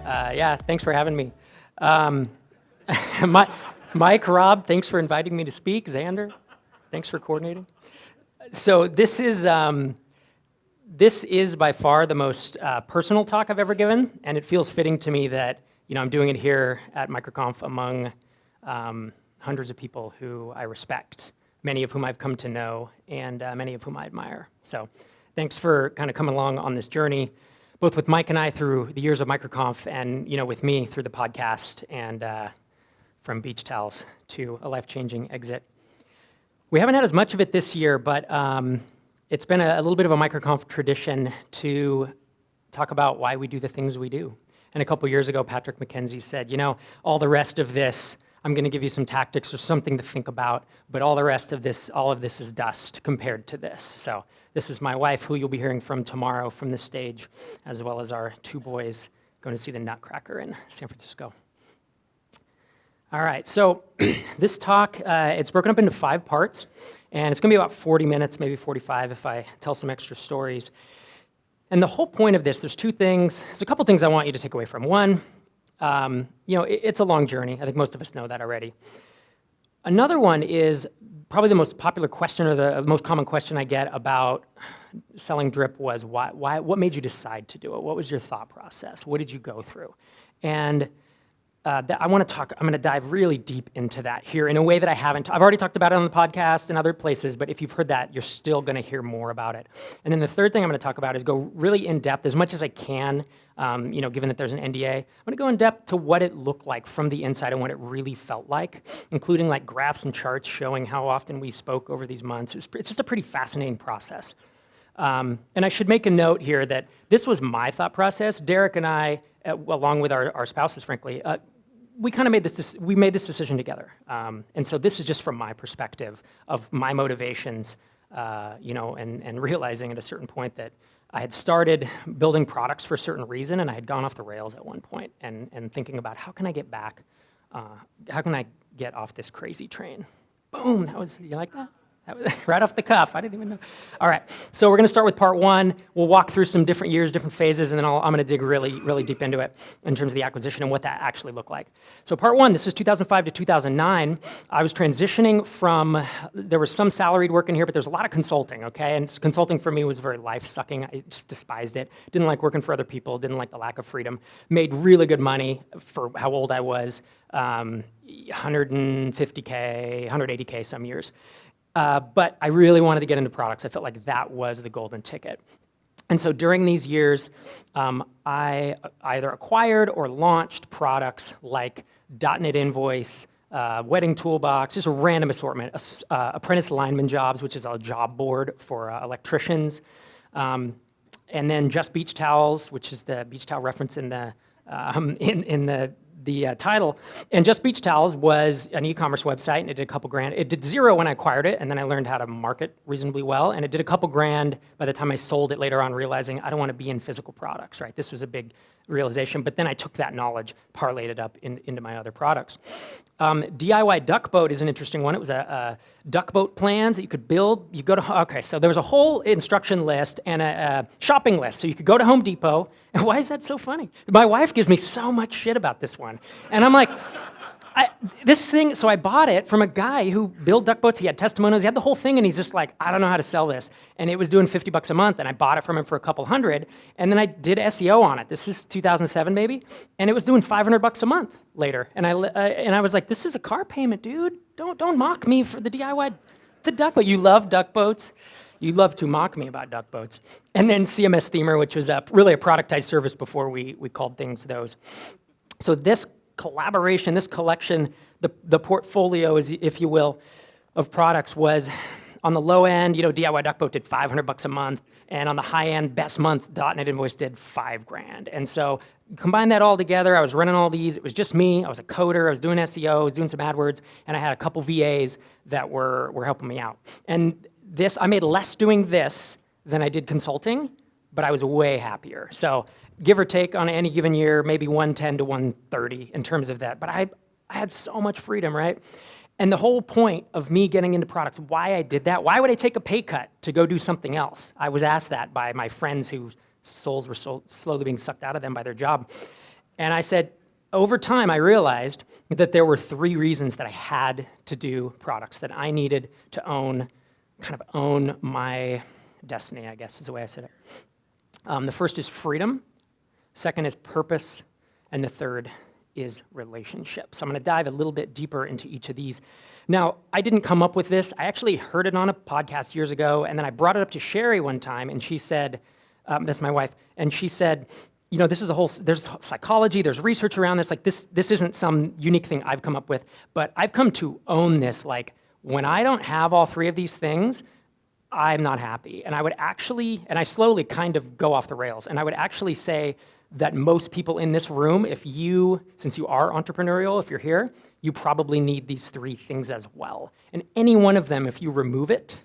Yeah, thanks for having me. Mike, Rob, thanks for inviting me to speak. Xander, thanks for coordinating. So this is by far the most personal talk I've ever given, and it feels fitting to me that I'm doing it here at MicroConf among hundreds of people who I respect, many of whom I've come to know, and many of whom I admire. So thanks for kind of coming along on this journey, both with Mike and I through the years of MicroConf, and with me through the podcast, and from beach towels to a life-changing exit. We haven't had as much of it this year, but it's been a little bit of a MicroConf tradition to talk about why we do the things we do. And a couple years ago, Patrick McKenzie said, all the rest of this, I'm going to give you some tactics or something to think about, but all of this is dust compared to this. So this is my wife, who you'll be hearing from tomorrow from this stage, as well as our two boys going to see the Nutcracker in San Francisco. All right, so this talk, it's broken up into 5 parts, and it's going to be about 40 minutes, maybe 45 if I tell some extra stories. And the whole point of this, there's a couple things I want you to take away from. One, it's a long journey. I think most of us know that already. Another one is probably the most popular question, or the most common question I get about selling drip was, what made you decide to do it? What was your thought process? What did you go through? And I'm going to dive really deep into that here in a way that I haven't. I've already talked about it on the podcast and other places, but if you've heard that, you're still going to hear more about it. And then the third thing I'm going to talk about is go really in depth as much as I can, given that there's an NDA. I'm going to go in depth to what it looked like from the inside and what it really felt like, including like graphs and charts showing how often we spoke over these months. It's just a pretty fascinating process. And I should make a note here that this was my thought process. Derek and I, along with our spouses, frankly, we kind of made this decision together. And so this is just from my perspective of my motivations, and realizing at a certain point that I had started building products for a certain reason, and I had gone off the rails at one point, and thinking about how can I get back, how can I get off this crazy train? Boom, you like that? That was right off the cuff. I didn't even know. All right, so we're going to start with part 1. We'll walk through some different years, different phases, and then I'm going to dig really, really deep into it in terms of the acquisition and what that actually looked like. So part 1, this is 2005 to 2009. I was transitioning from, there was some salaried work in here, but there's a lot of consulting, okay? And consulting for me was very life-sucking. I just despised it. Didn't like working for other people. Didn't like the lack of freedom. Made really good money for how old I was, 150K, 180K some years. But I really wanted to get into products. I felt like that was the golden ticket. And so during these years, I either acquired or launched products like .NET Invoice, Wedding Toolbox, just a random assortment, apprentice lineman jobs, which is a job board for electricians, and then Just Beach Towels, which is the beach towel reference in the title. And Just Beach Towels was an e-commerce website, and it did a couple grand. It did $0 when I acquired it, and then I learned how to market reasonably well, and it did a couple grand by the time I sold it later on, realizing I don't want to be in physical products, right? This was a big realization, but then I took that knowledge, parlayed it up into my other products. DIY Duck Boat is an interesting one. It was a duck boat plans that you could build. So there was a whole instruction list and a shopping list. So you could go to Home Depot, and why is that so funny? My wife gives me so much shit about this one. And I'm like, so I bought it from a guy who built duck boats. He had testimonials, he had the whole thing, and he's just like, I don't know how to sell this. And it was doing $50 a month, and I bought it from him for a couple hundred, and then I did SEO on it. This is 2007, maybe, and it was doing $500 a month later. And I was like, this is a car payment, dude. Don't mock me for the DIY, the duck boat. You love duck boats. You love to mock me about duck boats. And then CMS Themer, which was really a productized service before we called things those. So this collaboration, this collection, the portfolio, if you will, of products was on the low end, DIY Duck Boat did $500 a month, and on the high end, best month, .NET Invoice did $5,000. And so combine that all together, I was running all these, it was just me, I was a coder, I was doing SEO, I was doing some AdWords, and I had a couple VAs that were helping me out. And I made less doing this than I did consulting, but I was way happier. So give or take on any given year, maybe 110 to 130 in terms of that. But I had so much freedom, right? And the whole point of me getting into products, why I did that, why would I take a pay cut to go do something else? I was asked that by my friends whose souls were slowly being sucked out of them by their job. And I said, over time, I realized that there were 3 reasons that I had to do products, that I needed to own my destiny, I guess is the way I said it. The first is freedom, second is purpose, and the third is relationships. So I'm going to dive a little bit deeper into each of these. Now, I didn't come up with this. I actually heard it on a podcast years ago, and then I brought it up to Sherry one time, and she said, that's my wife, and she said, this is there's psychology, there's research around this, like this isn't some unique thing I've come up with, but I've come to own this, like, when I don't have all 3 of these things, I'm not happy. And I slowly kind of go off the rails, and I would actually say that most people in this room, since you are entrepreneurial, if you're here, you probably need these 3 things as well. And any one of them, if you remove it,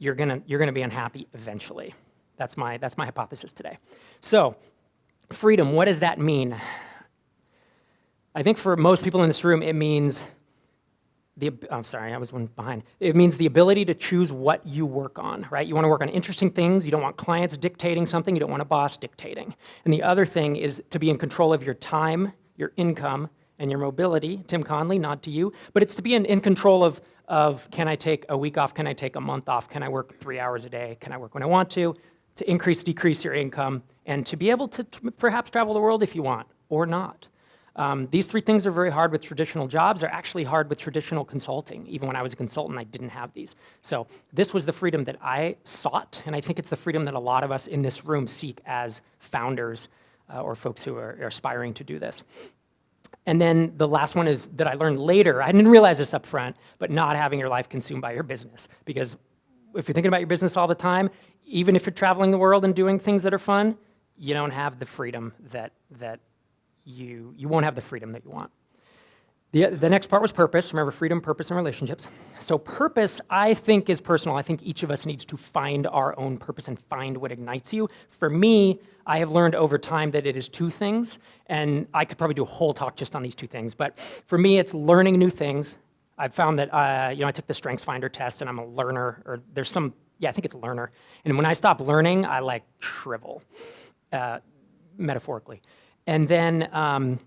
you're gonna be unhappy eventually. That's my hypothesis today. So, freedom, what does that mean? I think for most people in this room, it means It means the ability to choose what you work on, right? You want to work on interesting things. You don't want clients dictating something. You don't want a boss dictating. And the other thing is to be in control of your time, your income, and your mobility. Tim Conley, nod to you. But it's to be in control of can I take a week off? Can I take a month off? Can I work 3 hours a day? Can I work when I want to increase, decrease your income, and to be able to perhaps travel the world if you want, or not. These 3 things are very hard with traditional jobs. They're actually hard with traditional consulting. Even when I was a consultant, I didn't have these. So this was the freedom that I sought, and I think it's the freedom that a lot of us in this room seek as founders or folks who are aspiring to do this. And then the last one is that I learned later. I didn't realize this up front, but not having your life consumed by your business. Because if you're thinking about your business all the time, even if you're traveling the world and doing things that are fun, you don't have the freedom that you won't have the freedom that you want. The next part was purpose. Remember, freedom, purpose, and relationships. So purpose, I think, is personal. I think each of us needs to find our own purpose and find what ignites you. For me, I have learned over time that it is 2 things, and I could probably do a whole talk just on these 2 things. But for me, it's learning new things. I've found that I took the StrengthsFinder test, and I'm a learner, or I think it's learner. And when I stop learning, I shrivel, metaphorically. And then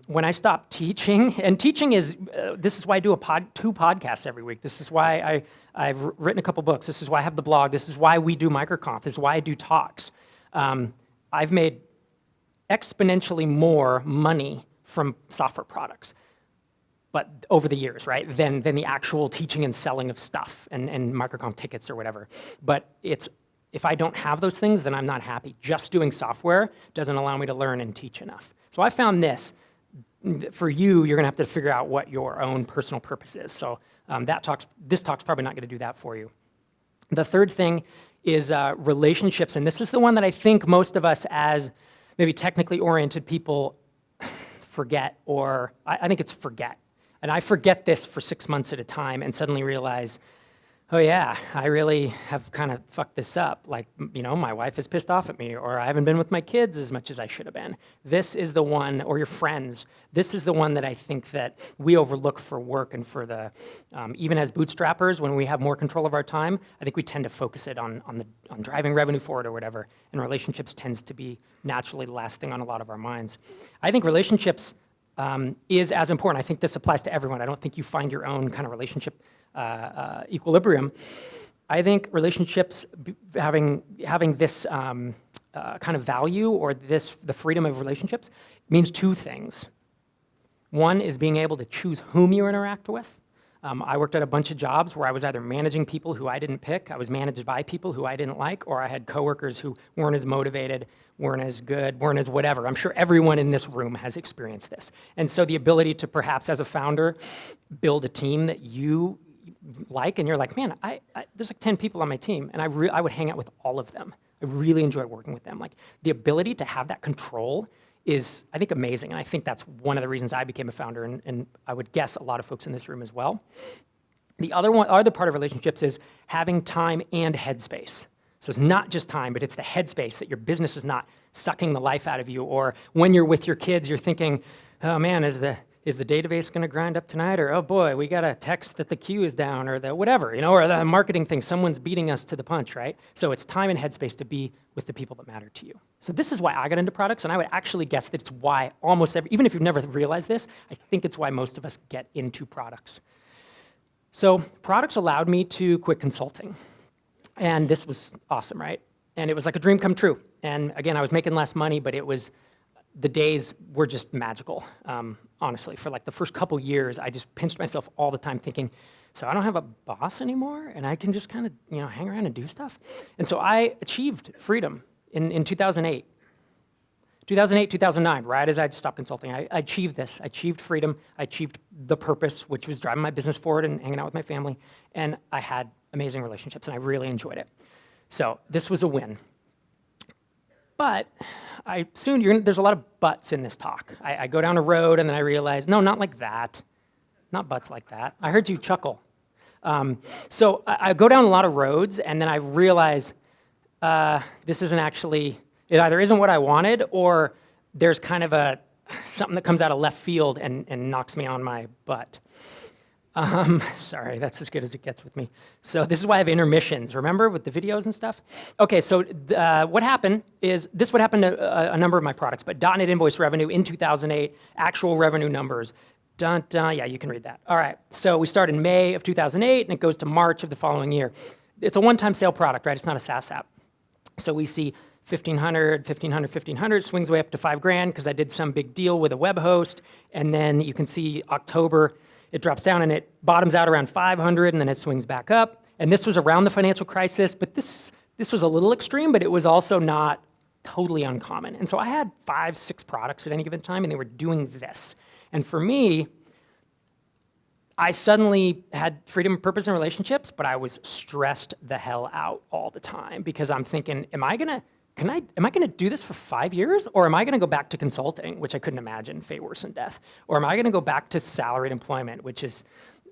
when I stopped teaching, and teaching is, this is why I do 2 podcasts every week. This is why I've written a couple books. This is why I have the blog. This is why we do MicroConf. This is why I do talks. I've made exponentially more money from software products, but over the years, right, than the actual teaching and selling of stuff and MicroConf tickets or whatever. But if I don't have those things, then I'm not happy. Just doing software doesn't allow me to learn and teach enough. So I found this. For you, you're going to have to figure out what your own personal purpose is. So this talk's probably not going to do that for you. The third thing is relationships, and this is the one that I think most of us as maybe technically oriented people forget, or I think it's forget. And I forget this for 6 months at a time and suddenly realize, oh yeah, I really have kind of fucked this up. Like, my wife is pissed off at me, or I haven't been with my kids as much as I should have been. This is the one, or your friends, this is the one that I think that we overlook for work and for the, even as bootstrappers, when we have more control of our time, I think we tend to focus it on driving revenue forward or whatever, and relationships tends to be naturally the last thing on a lot of our minds. I think relationships is as important. I think this applies to everyone. I don't think you find your own kind of relationship equilibrium. I think relationships having this kind of value, or the freedom of relationships, means 2 things. One is being able to choose whom you interact with. I worked at a bunch of jobs where I was either managing people who I didn't pick, I was managed by people who I didn't like, or I had coworkers who weren't as motivated, weren't as good, weren't as whatever. I'm sure everyone in this room has experienced this. And so the ability to perhaps, as a founder, build a team that you like, and you're like, man, there's 10 people on my team, and I would hang out with all of them. I really enjoy working with them. Like, the ability to have that control is, I think, amazing, and I think that's one of the reasons I became a founder, and I would guess a lot of folks in this room as well. The other part of relationships is having time and headspace. So it's not just time, but it's the headspace, that your business is not sucking the life out of you, or when you're with your kids, you're thinking, oh man, is is the database going to grind up tonight? Or, oh boy, we got a text that the queue is down, or the whatever, or the marketing thing, someone's beating us to the punch, right? So it's time and headspace to be with the people that matter to you. So this is why I got into products, and I would actually guess that it's why even if you've never realized this, I think it's why most of us get into products. So products allowed me to quit consulting. And this was awesome, right? And it was like a dream come true. And again, I was making less money, but the days were just magical, honestly. For like the first couple years, I just pinched myself all the time thinking, so I don't have a boss anymore, and I can just kind of hang around and do stuff. And so I achieved freedom in 2008. 2008, 2009, right as I stopped consulting, I achieved this. I achieved freedom. I achieved the purpose, which was driving my business forward and hanging out with my family. And I had amazing relationships, and I really enjoyed it. So this was a win. But there's a lot of buts in this talk. I go down a road, and then I realize, no, not like that. Not buts like that. I heard you chuckle. So I go down a lot of roads, and then I realize this isn't actually, it either isn't what I wanted, or there's kind of something that comes out of left field and knocks me on my butt. Sorry, that's as good as it gets with me. So this is why I have intermissions, remember, with the videos and stuff? Okay, so what happened is, this would happen to a number of my products, but .NET Invoice revenue in 2008, actual revenue numbers, yeah, you can read that. All right, so we start in May of 2008, and it goes to March of the following year. It's a one-time sale product, right? It's not a SaaS app. So we see 1,500, 1,500, 1,500, swings way up to $5,000 because I did some big deal with a web host, and then you can see October, it drops down and it bottoms out around 500, and then it swings back up. And this was around the financial crisis, but this was a little extreme, but it was also not totally uncommon. And so I had 5, 6 products at any given time, and they were doing this. And for me, I suddenly had freedom, purpose, and relationships, but I was stressed the hell out all the time because I'm thinking, am I gonna do this for 5 years, or am I gonna go back to consulting, which I couldn't imagine, fate worse than death, or am I gonna go back to salaried employment, which is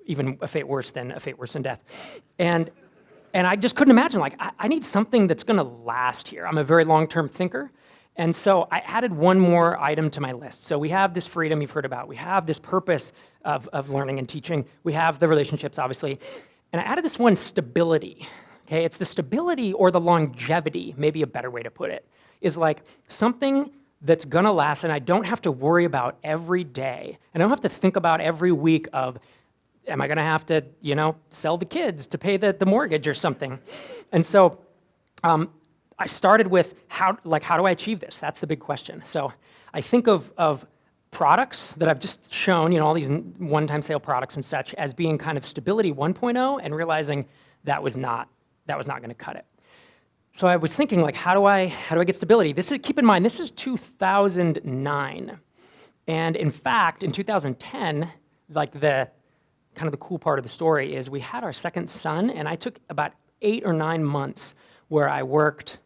even a fate worse than death, and I just couldn't imagine. Like, I need something that's gonna last here. I'm a very long-term thinker, and so I added one more item to my list. So we have this freedom you've heard about. We have this purpose of learning and teaching. We have the relationships, obviously, and I added this one, stability. Okay, it's the stability or the longevity, maybe a better way to put it, is like something that's gonna last and I don't have to worry about every day. And I don't have to think about every week of, am I gonna have to, sell the kids to pay the mortgage or something? And so I started with how do I achieve this? That's the big question. So I think of products that I've just shown, all these one-time sale products and such, as being kind of stability 1.0, and realizing that was not going to cut it. So I was thinking, like, how do I get stability? Keep in mind, this is 2009. And in fact, in 2010, like the cool part of the story is we had our second son, and I took about 8 or 9 months where I worked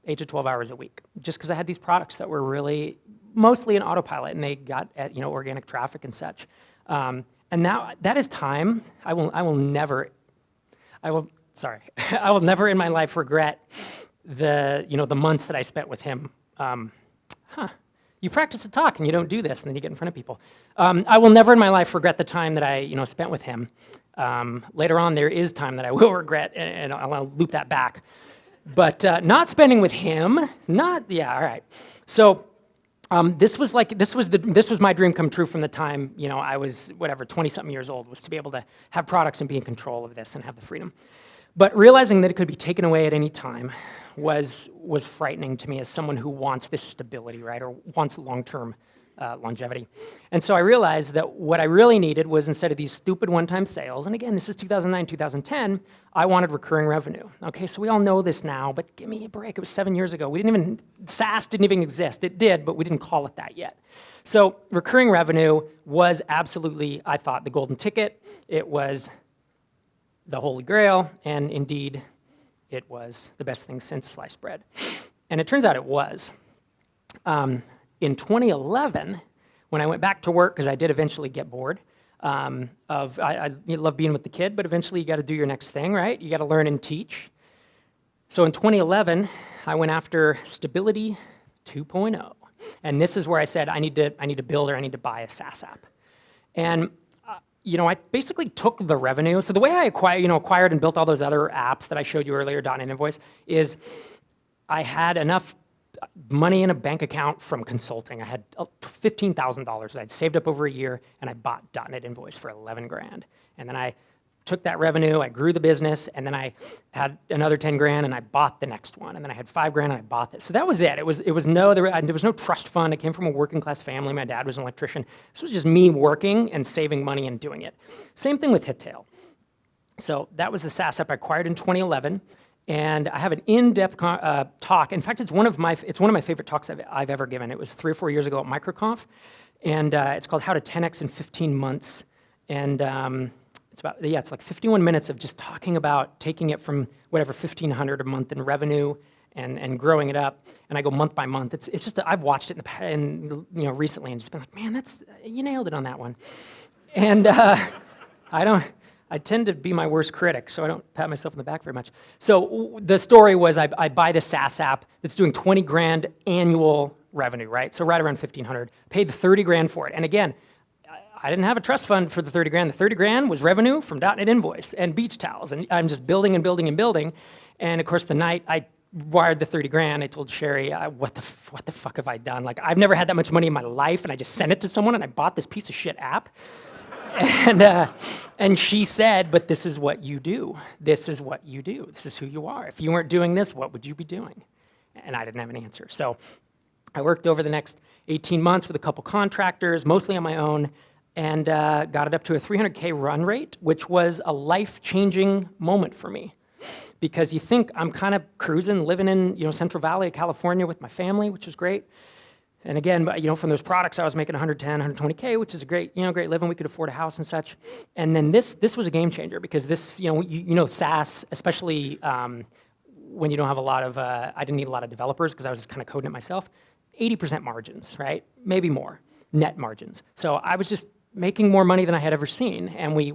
8 to 12 hours a week, just because I had these products that were really mostly in autopilot, and they got at organic traffic and such. And now that is time I will never in my life regret the months that I spent with him. You practice to talk and you don't do this, and then you get in front of people. I will never in my life regret the time that I spent with him. Later on, there is time that I will regret, and I'll loop that back. But not spending with him, all right. So this was my dream come true from the time I was 20-something years old, was to be able to have products and be in control of this and have the freedom. But realizing that it could be taken away at any time was frightening to me as someone who wants this stability, right, or wants long-term longevity. And so I realized that what I really needed was, instead of these stupid one-time sales, and again, this is 2009, 2010, I wanted recurring revenue. Okay, so we all know this now, but give me a break. It was 7 years ago. SaaS didn't even exist. It did, but we didn't call it that yet. So recurring revenue was absolutely, I thought, the golden ticket. It was the Holy Grail, and indeed, it was the best thing since sliced bread. And it turns out it was. In 2011, when I went back to work, because I did eventually get bored, I love being with the kid, but eventually you got to do your next thing, right? You got to learn and teach. So in 2011, I went after Stability 2.0. And this is where I said, I need to build, or I need to buy a SaaS app. And I basically took the revenue. So the way I acquired and built all those other apps that I showed you earlier, .NET Invoice, is I had enough money in a bank account from consulting. I had $15,000 that I'd saved up over a year, and I bought .NET Invoice for 11 grand. And then I took that revenue, I grew the business, and then I had another 10 grand, and I bought the next one. And then I had 5 grand, and I bought this. So that was it. There was no trust fund. I came from a working class family. My dad was an electrician. This was just me working and saving money and doing it. Same thing with Hittail. So that was the SaaS app I acquired in 2011. And I have an in-depth talk. In fact, it's one of my favorite talks I've ever given. It was 3 or 4 years ago at MicroConf, and it's called How to 10x in 15 Months. And it's like 51 minutes of just talking about taking it from whatever $1,500 a month in revenue and growing it up. And I go month by month. It's just I've watched it recently and just been like, man, you nailed it on that one. And I tend to be my worst critic, so I don't pat myself on the back very much. So the story was I buy this SaaS app that's doing 20 grand annual revenue, right? So right around 1,500. Paid 30 grand for it. And again, I didn't have a trust fund for the 30 grand. The 30 grand was revenue from .NET Invoice and beach towels. And I'm just building and building and building. And of course, the night I wired the 30 grand, I told Sherry, what the fuck have I done? Like, I've never had that much money in my life, and I just sent it to someone, and I bought this piece of shit app. And she said, but this is what you do. This is what you do. This is who you are. If you weren't doing this, what would you be doing? And I didn't have an answer. So I worked over the next 18 months with a couple contractors, mostly on my own, and got it up to a 300K run rate, which was a life-changing moment for me. Because you think I'm kind of cruising, living in Central Valley of California with my family, which was great. And again, from those products, I was making 110, 120K, which is a great living. We could afford a house and such. And then this was a game changer because this, SaaS, especially when you don't have a lot of, I didn't need a lot of developers because I was just kind of coding it myself. 80% margins, right? Maybe more, net margins. So I was just making more money than I had ever seen, and we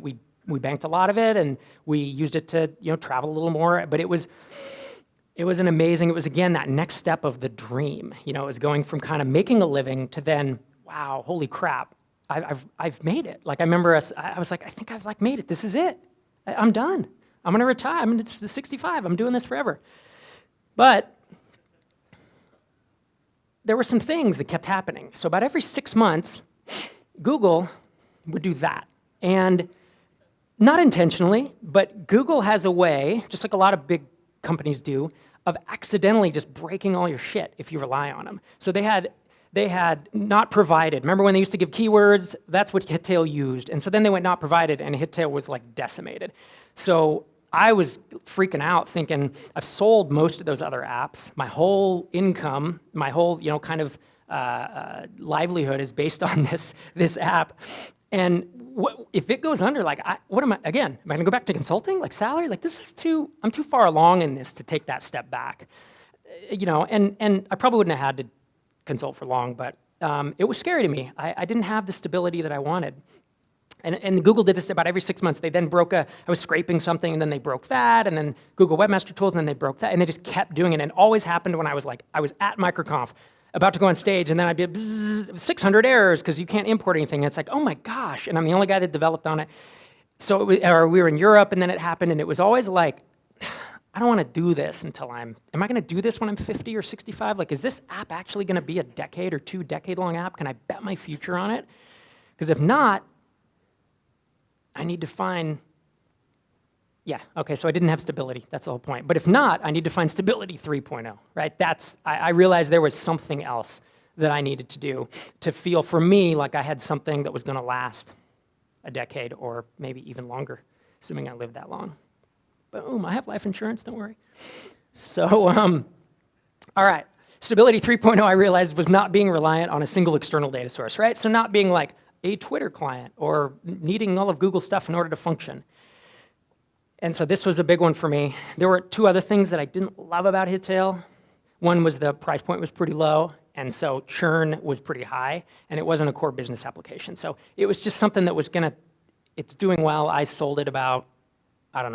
banked a lot of it, and we used it to travel a little more. But it was again that next step of the dream. It was going from kind of making a living to then, wow, holy crap, I've made it. Like I remember I was like, I think I've made it. This is it. I'm done. I'm gonna retire. I'm 65. I'm doing this forever. But there were some things that kept happening. So about every 6 months, Google would do that. And not intentionally, but Google has a way, just like a lot of big companies do, of accidentally just breaking all your shit if you rely on them. So they had not provided. Remember when they used to give keywords? That's what Hittail used. And so then they went not provided, and Hittail was decimated. So I was freaking out thinking, I've sold most of those other apps. My whole income, my whole livelihood is based on this app. And if it goes under, what am I gonna go back to consulting, salary? I'm too far along in this to take that step back. And I probably wouldn't have had to consult for long, but it was scary to me. I didn't have the stability that I wanted. And Google did this about every 6 months. They then I was scraping something, and then they broke that, and then Google Webmaster Tools, and then they broke that, and they just kept doing it. And it always happened when I was at MicroConf, about to go on stage, and then I'd be 600 errors because you can't import anything. And it's oh my gosh, and I'm the only guy that developed on it. So we were in Europe, and then it happened, and it was always I don't want to do this until am I going to do this when I'm 50 or 65? Is this app actually going to be a decade or 2 decade-long app? Can I bet my future on it? Because if not, I need to find, so I didn't have stability. That's the whole point. But if not, I need to find stability 3.0, right? I realized there was something else that I needed to do to feel, for me, like I had something that was going to last a decade or maybe even longer, assuming I lived that long. Boom, I have life insurance, don't worry. So, all right. Stability 3.0, I realized, was not being reliant on a single external data source, right? So not being a Twitter client or needing all of Google's stuff in order to function. And so this was a big one for me. There were 2 other things that I didn't love about Hittail. One was the price point was pretty low, and so churn was pretty high, and it wasn't a core business application. So it was just something that was it's doing well. I sold it about,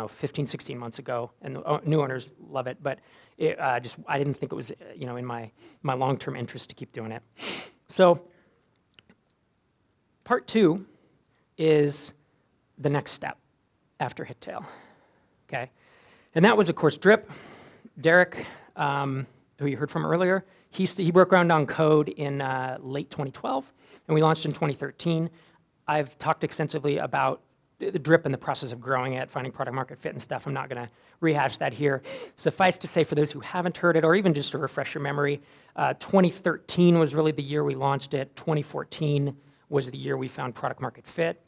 15, 16 months ago, and the new owners love it, but I didn't think it was, in my long-term interest to keep doing it. So part 2, is the next step after Hittail, okay? And that was, of course, Drip. Derek, who you heard from earlier, he broke ground on code in late 2012, and we launched in 2013. I've talked extensively about the Drip and the process of growing it, finding product market fit and stuff. I'm not going to rehash that here. Suffice to say, for those who haven't heard it, or even just to refresh your memory, 2013 was really the year we launched it. 2014 was the year we found product market fit.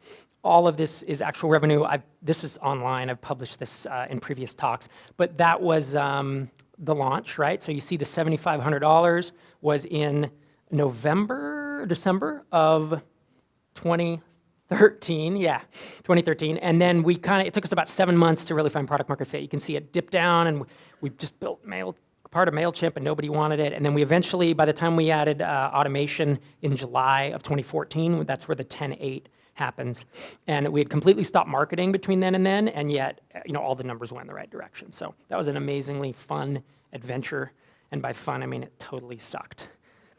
All of this is actual revenue. This is online. I've published this in previous talks. But that was the launch, right? So you see the $7,500 was in December of 2013. Yeah, 2013. And then it took us about 7 months to really find product market fit. You can see it dipped down, and we just built part of MailChimp, and nobody wanted it. And then we eventually, by the time we added automation in July of 2014, that's where the 10.8 happens. And we had completely stopped marketing between then, and yet, all the numbers went in the right direction. So that was an amazingly fun adventure. And by fun, I mean it totally sucked,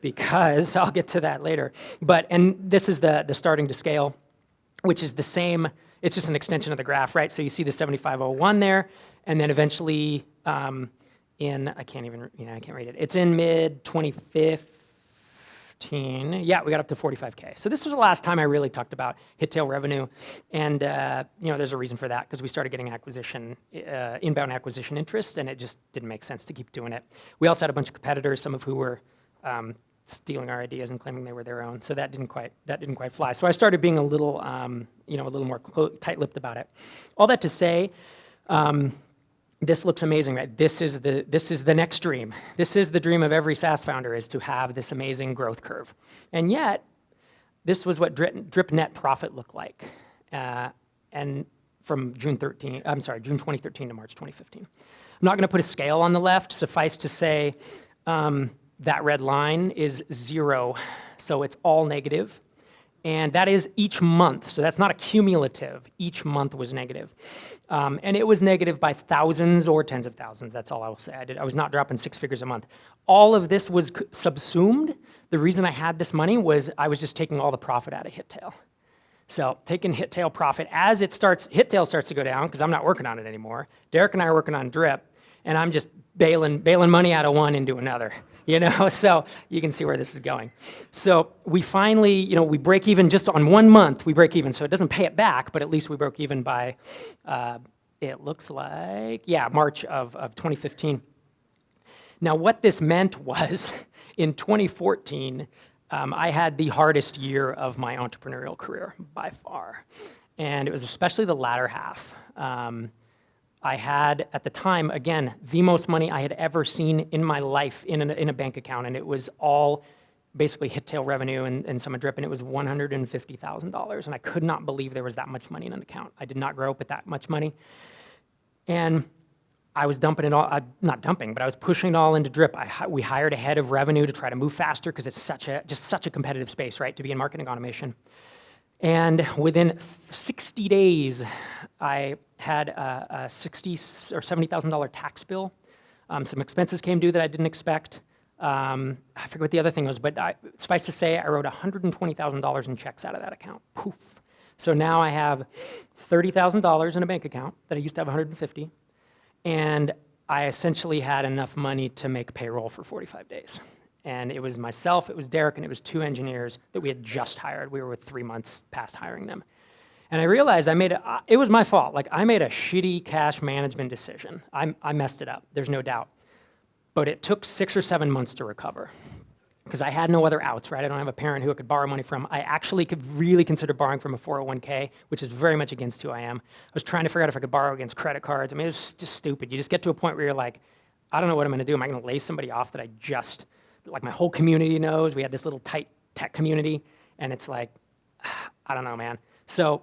because I'll get to that later. And this is the starting to scale, which is the same. It's just an extension of the graph, right? So you see the 7501 there, and then eventually I can't read it. It's in mid 2015. Yeah, we got up to 45K. So this was the last time I really talked about Hittail revenue, and there's a reason for that, because we started getting inbound acquisition interest, and it just didn't make sense to keep doing it. We also had a bunch of competitors, some of who were stealing our ideas and claiming they were their own. So that didn't quite fly. So I started being a little more tight-lipped about it. All that to say, this looks amazing, right? This is the next dream. This is the dream of every SaaS founder, is to have this amazing growth curve. And yet, this was what Drip net profit looked like, and from June 2013 to March 2015. I'm not going to put a scale on the left. Suffice to say, that red line is 0, so it's all negative. And that is each month, so that's not a cumulative. Each month was negative. And it was negative by thousands or tens of thousands. That's all I will say. I was not dropping 6 figures a month. All of this was subsumed. The reason I had this money was I was just taking all the profit out of Hittail. So taking Hittail profit as Hittail starts to go down, because I'm not working on it anymore. Derek and I are working on Drip, and I'm just bailing money out of one into another. So you can see where this is going. So we finally, we break even just on 1 month. We break even, so it doesn't pay it back, but at least we broke even by, it looks like, March of 2015. Now, what this meant was, in 2014, I had the hardest year of my entrepreneurial career by far, and it was especially the latter half. I had, at the time, again, the most money I had ever seen in my life in a bank account, and it was all basically Hittail revenue and some Drip, and it was $150,000, and I could not believe there was that much money in an account. I did not grow up with that much money, and I was dumping it all, not dumping, but I was pushing it all into Drip. We hired a head of revenue to try to move faster, because it's just such a competitive space, right, to be in marketing automation. And within 60 days, I had a $60,000 or $70,000 tax bill. Some expenses came due that I didn't expect. I forget what the other thing was, but suffice to say, I wrote $120,000 in checks out of that account. Poof. So now I have $30,000 in a bank account that I used to have $150,000, and I essentially had enough money to make payroll for 45 days. And it was myself, it was Derek, and it was 2 engineers that we had just hired. We were 3 months past hiring them. And I realized it was my fault. I made a shitty cash management decision. I messed it up, there's no doubt. But it took 6 or 7 months to recover, because I had no other outs, right? I don't have a parent who I could borrow money from. I actually could really consider borrowing from a 401k, which is very much against who I am. I was trying to figure out if I could borrow against credit cards. I mean, it was just stupid. You just get to a point where you're like, I don't know what I'm gonna do. Am I gonna lay somebody off that my whole community knows? We had this little tight tech community, and it's like, I don't know, man. So,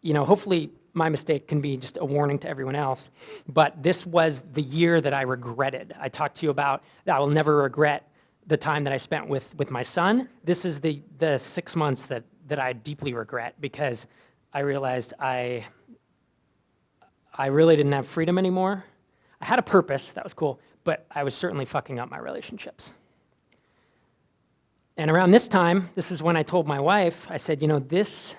hopefully my mistake can be just a warning to everyone else. But this was the year that I regretted. I talked to you about that I will never regret the time that I spent with my son. This is the 6 months that I deeply regret, because I realized I really didn't have freedom anymore. I had a purpose, that was cool, but I was certainly fucking up my relationships. And around this time, this is when I told my wife, I said, this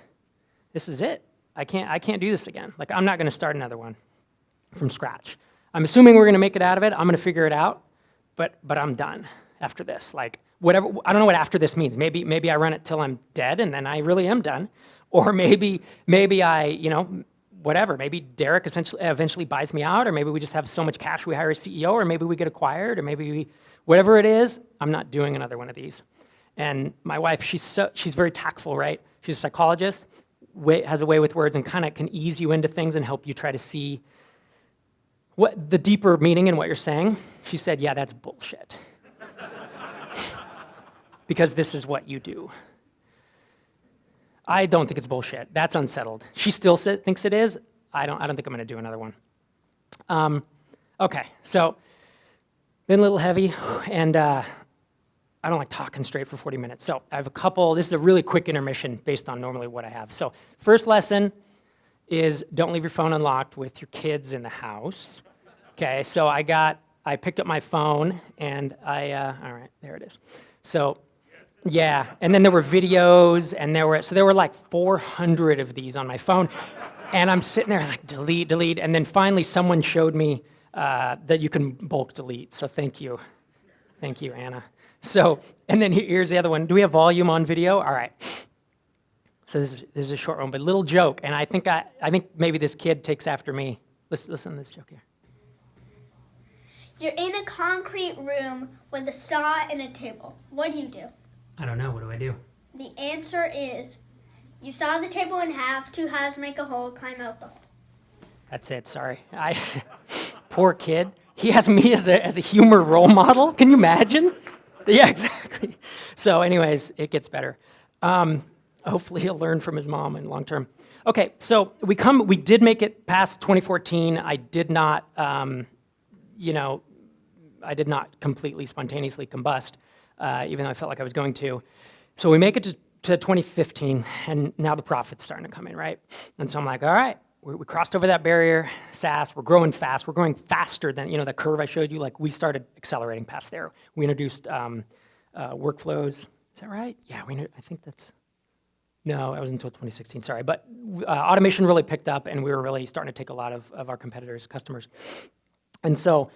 this is it. I can't do this again. Like, I'm not going to start another one from scratch. I'm assuming we're going to make it out of it. I'm going to figure it out, but I'm done after this. Like, whatever, I don't know what after this means. Maybe I run it till I'm dead and then I really am done. Or maybe I, whatever. Maybe Derek eventually buys me out, or maybe we just have so much cash we hire a CEO, or maybe we get acquired, or maybe whatever it is, I'm not doing another one of these. And my wife, she's very tactful, right? She's a psychologist, has a way with words, and kind of can ease you into things and help you try to see what the deeper meaning in what you're saying. She said, yeah, that's bullshit. Because this is what you do. I don't think it's bullshit. That's unsettled. She still thinks it is. I don't think I'm going to do another one. Okay, so been a little heavy, and I don't like talking straight for 40 minutes. So I have this is a really quick intermission based on normally what I have. So first lesson is don't leave your phone unlocked with your kids in the house. Okay, so I picked up my phone, and all right, there it is. So, yeah, and then there were videos, and there were like 400 of these on my phone, and I'm sitting there like delete, and then finally someone showed me that you can bulk delete, so thank you, Anna. So, and then here's the other one. Do we have volume on video? All right. So this is a short one, but a little joke, and I think maybe this kid takes after me. Listen to this joke here. You're in a concrete room with a saw and a table. What do? I don't know. What do I do? The answer is, you saw the table in half, 2 halves make a hole, climb out the hole. That's it, sorry. Poor kid. He has me as a humor role model. Can you imagine? Yeah, exactly. So anyways, it gets better. Hopefully he'll learn from his mom in long term. Okay, so we did make it past 2014. I did not, completely spontaneously combust, even though I felt like I was going to. So we make it to 2015, and now the profit's starting to come in, right? And so I'm like, all right, we crossed over that barrier, SaaS, we're growing fast. We're growing faster than, the curve I showed you. Like, we started accelerating past there. We introduced workflows. Is that right? Yeah, I think that's, no, that was until 2016, sorry. But automation really picked up, and we were really starting to take a lot of our competitors' customers. And so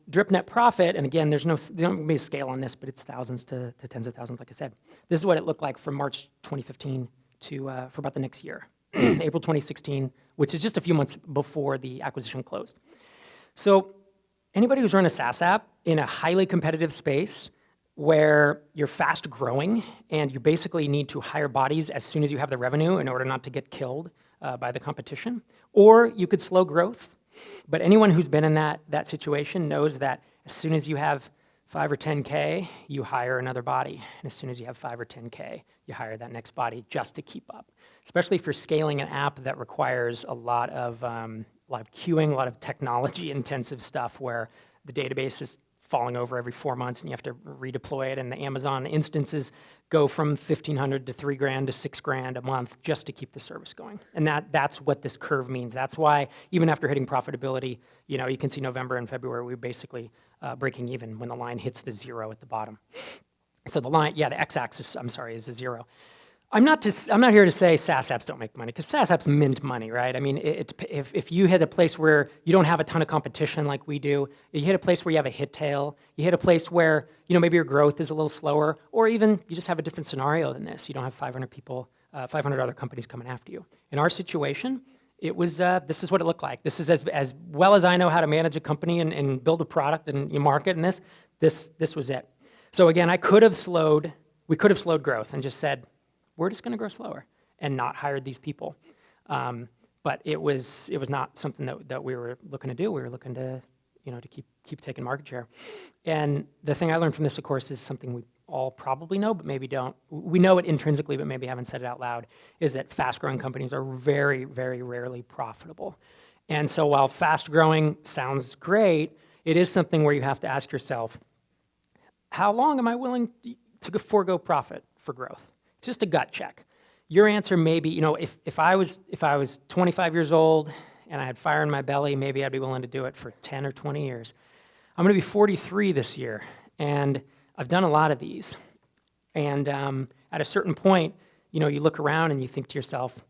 drip net profit, and again, there's don't be a scale on this, but it's thousands to tens of thousands, like I said. This is what it looked like from March 2015 to for about the next year, April 2016, which is just a few months before the acquisition closed. So anybody who's run a SaaS app in a highly competitive space where you're fast growing and you basically need to hire bodies as soon as you have the revenue in order not to get killed by the competition, or you could slow growth. But anyone who's been in that situation knows that as soon as you have 5 or 10K, you hire another body. And as soon as you have 5 or 10K, you hire that next body just to keep up. Especially if you're scaling an app that requires a lot of queuing, a lot of technology-intensive stuff where the database is falling over every 4 months and you have to redeploy it, and the Amazon instances go from $1,500 to $3,000 to $6,000 a month just to keep the service going. And that's what this curve means. That's why even after hitting profitability, you can see November and February, we're basically breaking even when the line hits the 0 at the bottom. So the line, the x-axis, is a 0. I'm not here to say SaaS apps don't make money, because SaaS apps mint money, right? I mean, if you hit a place where you don't have a ton of competition like we do, you hit a place where you have a hit tail, you hit a place where maybe your growth is a little slower, or even you just have a different scenario than this. You don't have 500 people, 500 other companies coming after you. In our situation, it was this is what it looked like. This is as well as I know how to manage a company and build a product and you market, and this was it. So again, we could have slowed growth and just said, we're just going to grow slower and not hire these people. But it was not something that we were looking to do. We were looking to, to keep taking market share. And the thing I learned from this, of course, is something we all probably know, but maybe don't. We know it intrinsically, but maybe haven't said it out loud, is that fast-growing companies are very, very rarely profitable. And so while fast-growing sounds great, it is something where you have to ask yourself, how long am I willing to forego profit for growth? It's just a gut check. Your answer may be, if I was 25 years old and I had fire in my belly, maybe I'd be willing to do it for 10 or 20 years. I'm going to be 43 this year, and I've done a lot of these. And at a certain point, you look around and you think to yourself,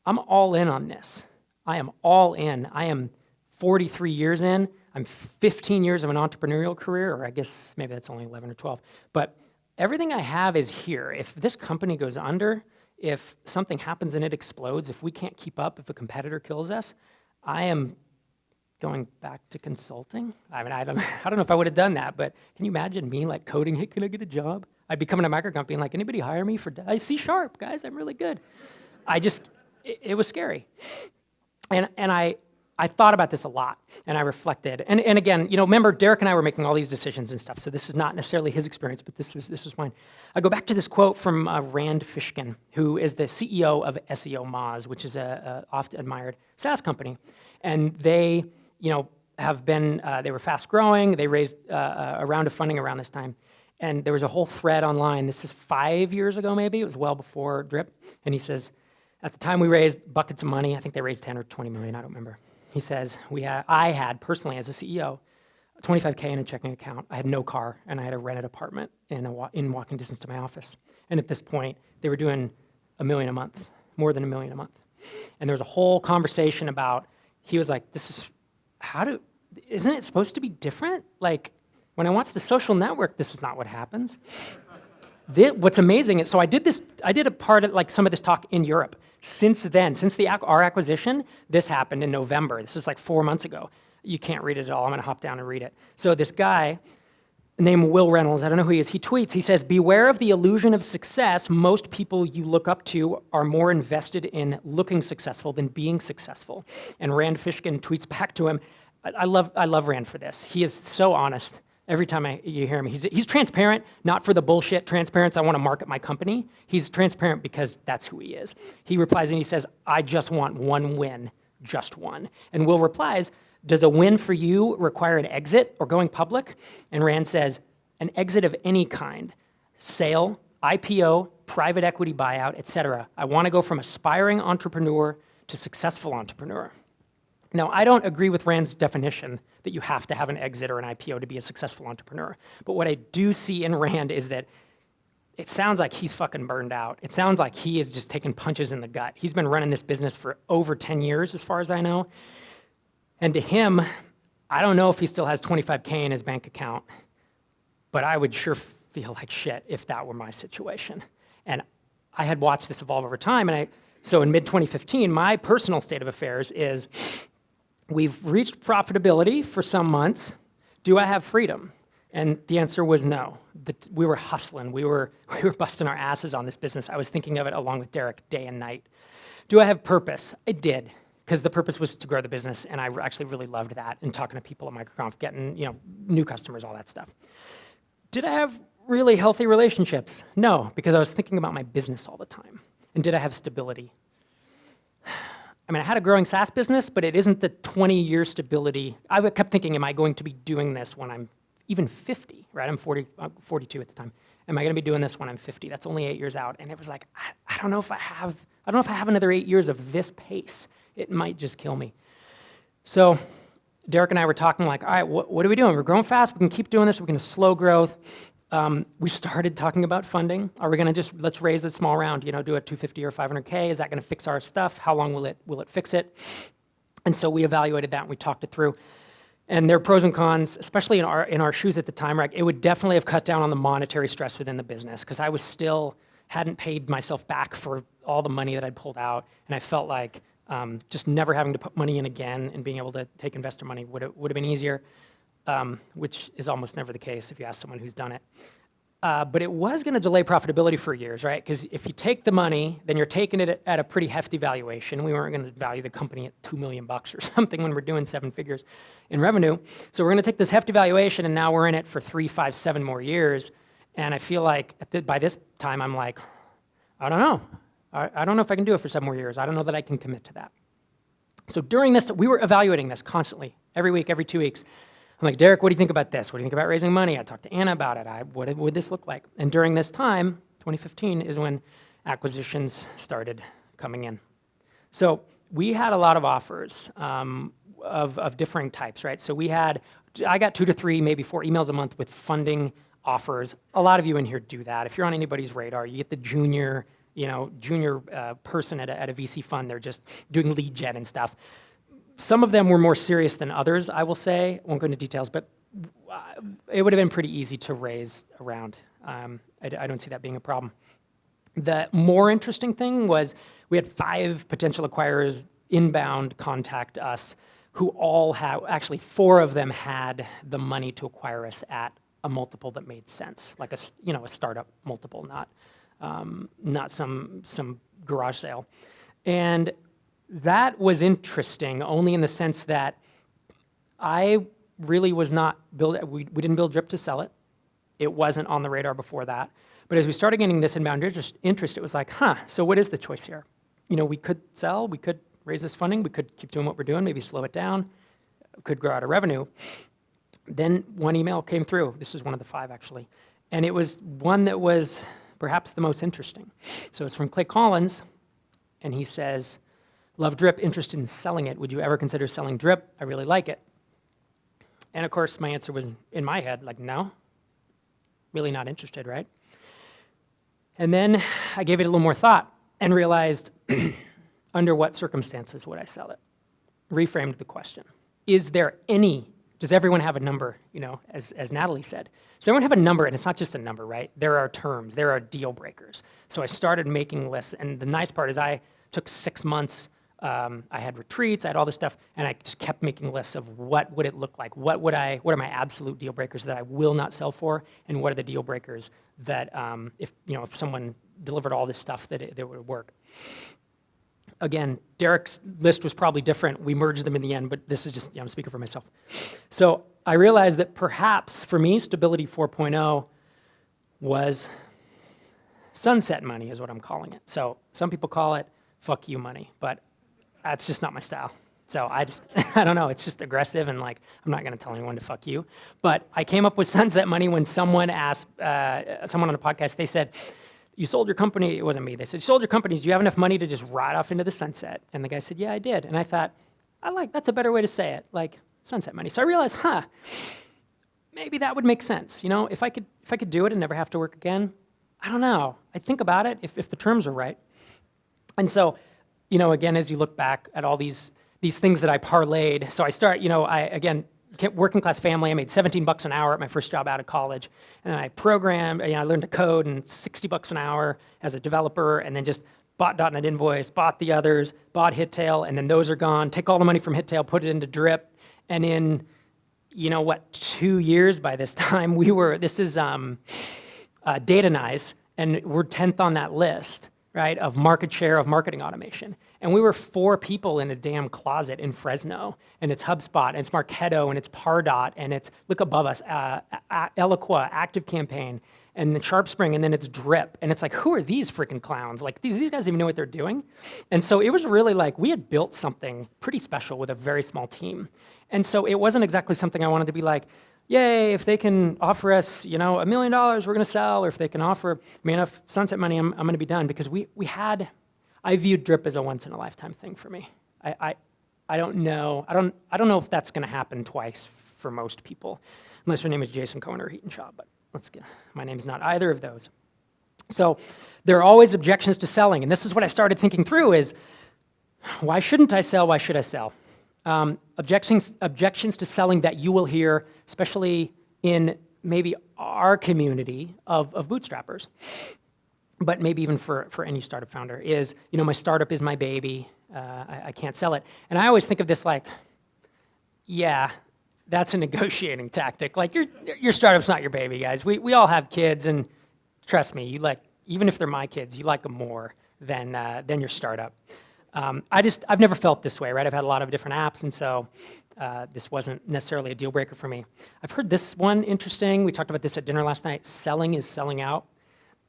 I'm all in on this. I am all in. I am 43 years in. I'm 15 years of an entrepreneurial career, or I guess maybe that's only 11 or 12. But everything I have is here. If this company goes under, if something happens and it explodes, if we can't keep up, if a competitor kills us, I am going back to consulting. I mean, I don't know if I would have done that, but can you imagine me like coding, hey, can I get a job? I'd be coming to MicroConf being like, anybody hire me for C#, guys, I'm really good. It was scary. And I thought about this a lot, and I reflected. And again, remember, Derek and I were making all these decisions and stuff, so this is not necessarily his experience, but this was mine. I go back to this quote from Rand Fishkin, who is the CEO of SEO Moz, which is a oft admired SaaS company. And they, they were fast growing. They raised a round of funding around this time. And there was a whole thread online. This is 5 years ago, maybe. It was well before Drip. And he says, at the time we raised buckets of money. I think they raised 10 or 20 million. I don't remember. He says, I had personally, as a CEO, $25K in a checking account. I had no car, and I had a rented apartment in walking distance to my office. And at this point, they were doing $1 million a month, more than $1 million a month. And there was a whole conversation about, he was like, isn't it supposed to be different? Like, when I watch The Social Network, this is not what happens. What's amazing is, so I did a part of like some of this talk in Europe. Since then, since our acquisition, this happened in November. This is like 4 months ago. You can't read it at all. I'm going to hop down and read it. So this guy, named Will Reynolds, I don't know who he is, he tweets, he says, beware of the illusion of success. Most people you look up to are more invested in looking successful than being successful. And Rand Fishkin tweets back to him, I love Rand for this. He is so honest. Every time you hear him, he's transparent, not for the bullshit transparency, I want to market my company. He's transparent because that's who he is. He replies and he says, I just want one win, just one. And Will replies, does a win for you require an exit or going public? And Rand says, an exit of any kind, sale, IPO, private equity buyout, etc. I want to go from aspiring entrepreneur to successful entrepreneur. Now, I don't agree with Rand's definition that you have to have an exit or an IPO to be a successful entrepreneur. But what I do see in Rand is that it sounds like he's fucking burned out. It sounds like he is just taking punches in the gut. He's been running this business for over 10 years, as far as I know. And to him, I don't know if he still has 25K in his bank account, but I would sure feel like shit if that were my situation. And I had watched this evolve over time, and so in mid-2015, my personal state of affairs is, we've reached profitability for some months. Do I have freedom? And the answer was no. We were hustling. We were busting our asses on this business. I was thinking of it along with Derek day and night. Do I have purpose? I did, because the purpose was to grow the business, and I actually really loved that, and talking to people at MicroConf, getting new customers, all that stuff. Did I have really healthy relationships? No, because I was thinking about my business all the time. And did I have stability? I mean, I had a growing SaaS business, but it isn't the 20-year stability. I kept thinking, am I going to be doing this when I'm even 50, right? I'm 42 at the time. Am I going to be doing this when I'm 50? That's only 8 years out. And it was like, I don't know if I have another 8 years of this pace. It might just kill me. So Derek and I were talking like, all right, what are we doing? We're growing fast. We can keep doing this. We're going to slow growth. We started talking about funding. Are we going to let's raise a small round, do a 250 or 500K? Is that going to fix our stuff? How long will it fix it? And so we evaluated that and we talked it through. And there are pros and cons, especially in our shoes at the time, right? It would definitely have cut down on the monetary stress within the business, because I hadn't paid myself back for all the money that I'd pulled out. And I felt like just never having to put money in again and being able to take investor money would have been easier. Which is almost never the case if you ask someone who's done it. But it was going to delay profitability for years, right? Because if you take the money, then you're taking it at a pretty hefty valuation. We weren't going to value the company at $2 million or something when we're doing 7 figures in revenue. So we're going to take this hefty valuation, and now we're in it for 3, 5, 7 more years. And I feel like by this time, I'm like, I don't know. I don't know if I can do it for 7 more years. I don't know that I can commit to that. So during this, we were evaluating this constantly, every week, every 2 weeks. I'm like, Derek, what do you think about this? What do you think about raising money? I talked to Anna about it. What would this look like? And during this time, 2015, is when acquisitions started coming in. So we had a lot of offers of differing types, right? So I got 2 to 3, maybe 4 emails a month with funding offers. A lot of you in here do that. If you're on anybody's radar, you get the junior junior person at a VC fund. They're just doing lead gen and stuff. Some of them were more serious than others, I will say. I won't go into details, but it would have been pretty easy to raise a round. I don't see that being a problem. The more interesting thing was we had 5 potential acquirers inbound contact us who all had, actually 4 of them had the money to acquire us at a multiple that made sense, like a startup multiple, not some garage sale. And that was interesting only in the sense that I really was not we didn't build Drip to sell it. It wasn't on the radar before that. But as we started getting this inbound interest, it was like, so what is the choice here? We could sell, we could raise this funding, we could keep doing what we're doing, maybe slow it down, could grow out of revenue. Then one email came through. This is one of the 5, actually. And it was one that was perhaps the most interesting. So it's from Clay Collins, and he says, love Drip, interested in selling it. Would you ever consider selling Drip? I really like it. And of course, my answer was in my head, like, no, really not interested, right? And then I gave it a little more thought and realized under what circumstances would I sell it? Reframed the question. Does everyone have a number, as Natalie said? Does everyone have a number? And it's not just a number, right? There are terms, there are deal breakers. So I started making lists, and the nice part is I took 6 months. I had retreats, I had all this stuff, and I just kept making lists of what would it look like? What are my absolute deal breakers that I will not sell for, and what are the deal breakers that if someone delivered all this stuff that it would work. Again, Derek's list was probably different. We merged them in the end, but this is just, I'm speaking for myself. So I realized that perhaps for me, Stability 4.0 was sunset money is what I'm calling it. So some people call it fuck you money, but that's just not my style. So I don't know, it's just aggressive and I'm not gonna tell anyone to fuck you. But I came up with sunset money when someone asked, someone on a podcast, they said, you sold your company, it wasn't me, they said, you sold your company, do you have enough money to just ride off into the sunset? And the guy said, yeah, I did. And I thought, that's a better way to say it, like sunset money. So I realized, maybe that would make sense. If I could do it and never have to work again, I don't know. I'd think about it if the terms are right. And so, again, as you look back at all these things that I parlayed, so I start, working class family, I made $17 an hour at my first job out of college. And then I programmed, I learned to code and $60 an hour as a developer, and then just bought .NET Invoice, bought the others, bought HitTail, and then those are gone. Take all the money from HitTail, put it into Drip, and in, 2 years by this time, this is Datanize, and we're 10th on that list, right, of market share of marketing automation. And we were 4 people in a damn closet in Fresno, and it's HubSpot, and it's Marketo, and it's Pardot, and it's, look above us, Eloqua, ActiveCampaign, and the SharpSpring, and then it's Drip. And it's like, who are these freaking clowns? Like, these guys even know what they're doing? And so it was really like, we had built something pretty special with a very small team. And so it wasn't exactly something I wanted to be like, yay, if they can offer us, $1 million, we're going to sell, or if they can offer me enough sunset money, I'm going to be done. Because I viewed Drip as a once-in-a-lifetime thing for me. I don't know. I don't know if that's going to happen twice for most people, unless your name is Jason Cohen or Heaton Shaw, but my name's not either of those. So there are always objections to selling, and this is what I started thinking through is, why shouldn't I sell? Why should I sell? Objections to selling that you will hear, especially in maybe our community of bootstrappers, but maybe even for any startup founder, is, my startup is my baby, I can't sell it. And I always think of this like, yeah, that's a negotiating tactic. Like, your startup's not your baby, guys. We all have kids, and trust me, even if they're my kids, you like them more than your startup. I've never felt this way, right? I've had a lot of different apps, and so this wasn't necessarily a deal breaker for me. I've heard this one interesting. We talked about this at dinner last night. Selling is selling out.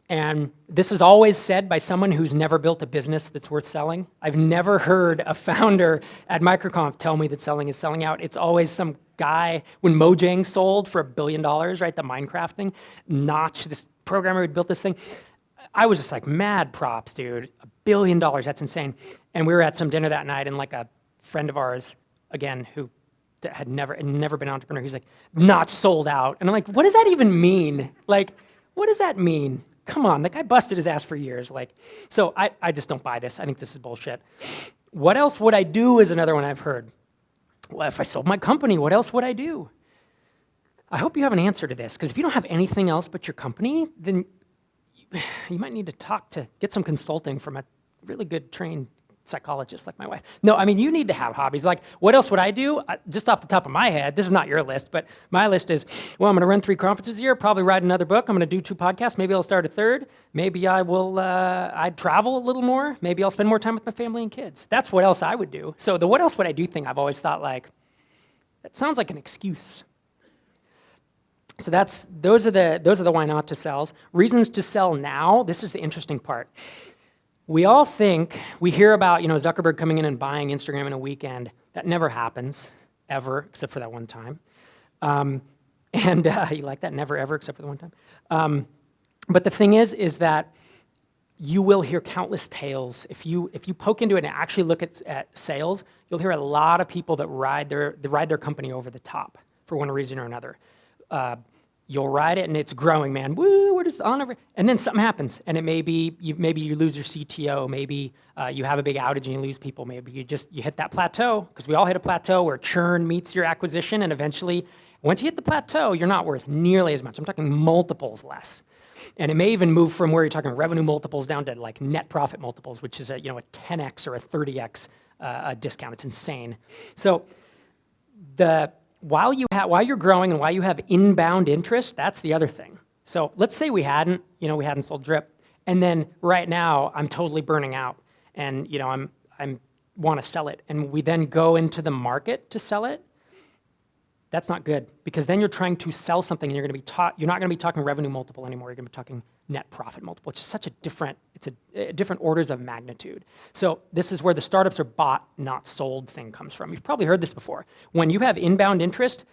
And this is always said by someone who's never built a business that's worth selling. I've never heard a founder at MicroConf tell me that selling is selling out. It's always some guy, when Mojang sold for $1 billion, right, the Minecraft thing, Notch, this programmer who built this thing, I was just like, mad props, dude, $1 billion, that's insane. And we were at some dinner that night, and like a friend of ours, again, who had never been an entrepreneur, he's like, Notch sold out. And I'm like, what does that even mean? Like, what does that mean? come on, the guy busted his ass for years. Like, so I just don't buy this. I think this is bullshit. What else would I do is another one I've heard. Well, if I sold my company, what else would I do? I hope you have an answer to this, because if you don't have anything else but your company, then you might need to get some consulting from a really good trained psychologist like my wife. No, I mean, you need to have hobbies. Like, what else would I do? Just off the top of my head, this is not your list, but my list is, well, I'm going to run 3 conferences a year, probably write another book. I'm going to do 2 podcasts. Maybe I'll start a 3rd. Maybe I'd travel a little more. Maybe I'll spend more time with my family and kids. That's what else I would do. So the what else would I do thing, I've always thought, like, that sounds like an excuse. So those are the why not to sells. Reasons to sell now, this is the interesting part. We all think, we hear about, Zuckerberg coming in and buying Instagram in a weekend. That never happens, ever, except for that one time. You like that? Never, ever, except for the one time. But the thing is that you will hear countless tales. If you poke into it and actually look at sales, you'll hear a lot of people that ride their company over the top for one reason or another. You'll ride it and it's growing, man. Woo, we're just on over. And then something happens, and it may be maybe you lose your CTO, maybe you have a big outage and you lose people, maybe you hit that plateau, because we all hit a plateau where churn meets your acquisition, and eventually, once you hit the plateau, you're not worth nearly as much. I'm talking multiples less. And it may even move from where you're talking revenue multiples down to like net profit multiples, which is a 10x or a 30x discount. It's insane. So while you're growing and while you have inbound interest, that's the other thing. So let's say we hadn't sold Drip, and then right now I'm totally burning out, and I'm want to sell it, and we then go into the market to sell it. That's not good, because then you're trying to sell something, and you're not going to be talking revenue multiple anymore. You're going to be talking net profit multiple. It's such a different orders of magnitude. So this is where the startups are bought, not sold thing comes from. You've probably heard this before. When you have inbound interest,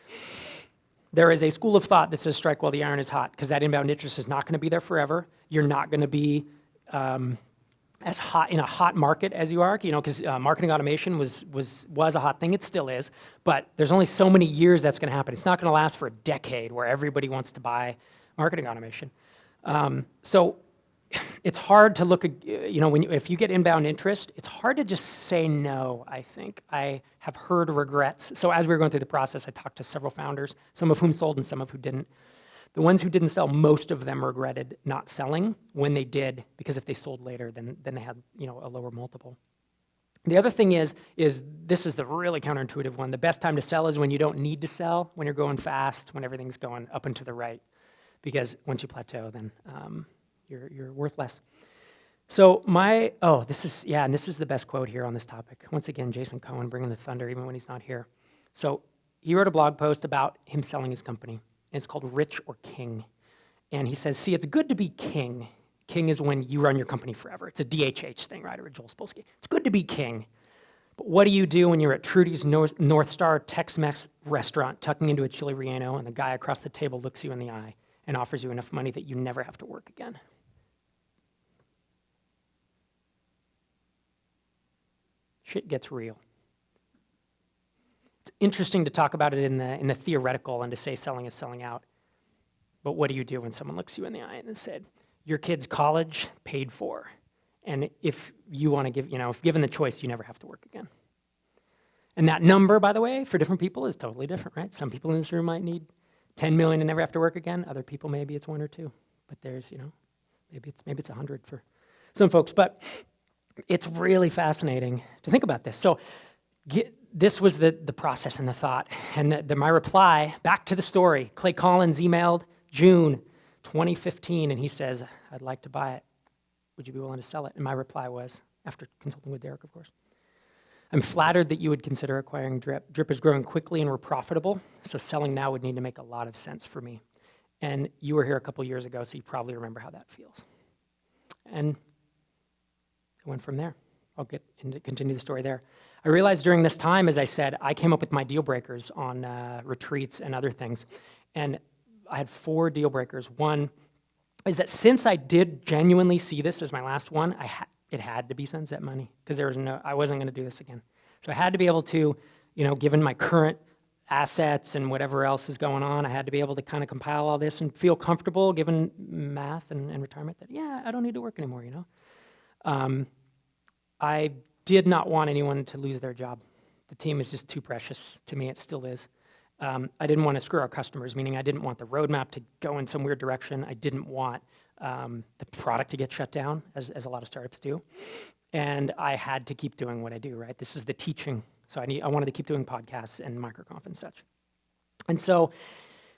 there is a school of thought that says strike while the iron is hot, because that inbound interest is not going to be there forever. You're not going to be as hot in a hot market as you are, because marketing automation was a hot thing. It still is, but there's only so many years that's going to happen. It's not going to last for a decade where everybody wants to buy marketing automation. So it's hard to look at, if you get inbound interest, it's hard to just say no, I think. I have heard regrets. So as we were going through the process, I talked to several founders, some of whom sold and some of who didn't. The ones who didn't sell, most of them regretted not selling when they did, because if they sold later, then they had a lower multiple. The other thing is this is the really counterintuitive one. The best time to sell is when you don't need to sell, when you're going fast, when everything's going up and to the right, because once you plateau, then you're worth less. So this is the best quote here on this topic. Once again, Jason Cohen bringing the thunder even when he's not here. So he wrote a blog post about him selling his company. It's called Rich or King. And he says, see, it's good to be king. King is when you run your company forever. It's a DHH thing, right, or a Joel Spolsky. It's good to be king. But what do you do when you're at Trudy's North Star Tex-Mex restaurant tucking into a chili relleno, and the guy across the table looks you in the eye and offers you enough money that you never have to work again? Shit gets real. It's interesting to talk about it in the theoretical and to say selling is selling out. But what do you do when someone looks you in the eye and said, your kid's college paid for, and if you want to give, if given the choice, you never have to work again? And that number, by the way, for different people is totally different, right? Some people in this room might need 10 million and never have to work again. Other people, maybe it's 1 or 2. But there's, maybe it's 100 for some folks. But it's really fascinating to think about this. So this was the process and the thought. And my reply back to the story, Clay Collins emailed June 2015, and he says, I'd like to buy it. Would you be willing to sell it? And my reply was, after consulting with Derek, of course, I'm flattered that you would consider acquiring Drip. Drip is growing quickly and we're profitable, so selling now would need to make a lot of sense for me. And you were here a couple years ago, so you probably remember how that feels. And it went from there. I'll get into continue the story there. I realized during this time, as I said, I came up with my deal breakers on retreats and other things. And I had 4 deal breakers. One is that since I did genuinely see this as my last one, it had to be sunset money, because I wasn't going to do this again. So I had to be able to, given my current assets and whatever else is going on. I had to be able to kind of compile all this and feel comfortable, given math and retirement, that, yeah, I don't need to work anymore, I did not want anyone to lose their job. The team is just too precious to me. It still is. I didn't want to screw our customers, meaning I didn't want the roadmap to go in some weird direction. I didn't want the product to get shut down, as a lot of startups do. And I had to keep doing what I do, right? This is the teaching. So I wanted to keep doing podcasts and MicroConf and such. And so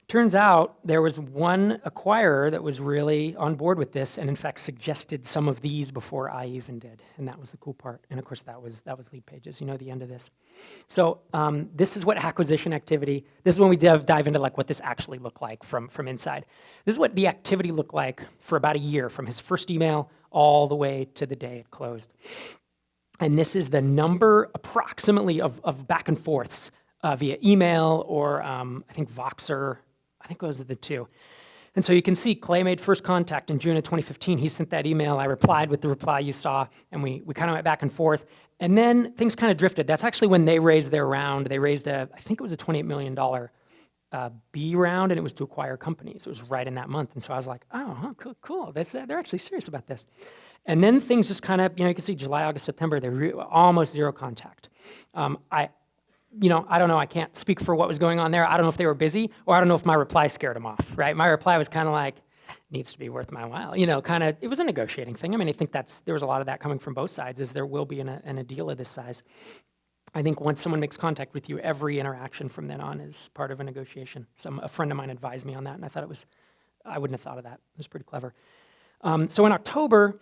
turns out there was one acquirer that was really on board with this and in fact suggested some of these before I even did. And that was the cool part. And of course that was Lead Pages, the end of this. So this is what acquisition activity, this is when we dive into like what this actually looked like from inside. This is what the activity looked like for about a year, from his first email all the way to the day it closed. And this is the number approximately of back and forths via email or I think Voxer. I think those are the two. And so you can see Clay made first contact in June of 2015. He sent that email. I replied with the reply you saw, and we kind of went back and forth. And then things kind of drifted. That's actually when they raised their round. They raised I think it was a $28 million B round, and it was to acquire companies. It was right in that month. And so I was like, oh, cool. They're actually serious about this. And then things just kind of, you can see July, August, September, they're almost zero contact. I don't know, I can't speak for what was going on there. I don't know if they were busy, or I don't know if my reply scared them off, right? My reply was kind of like, needs to be worth my while, it was a negotiating thing. I mean, I think there was a lot of that coming from both sides, as there will be in a deal of this size. I think once someone makes contact with you, every interaction from then on is part of a negotiation. A friend of mine advised me on that, and I thought I wouldn't have thought of that. It was pretty clever. So in October,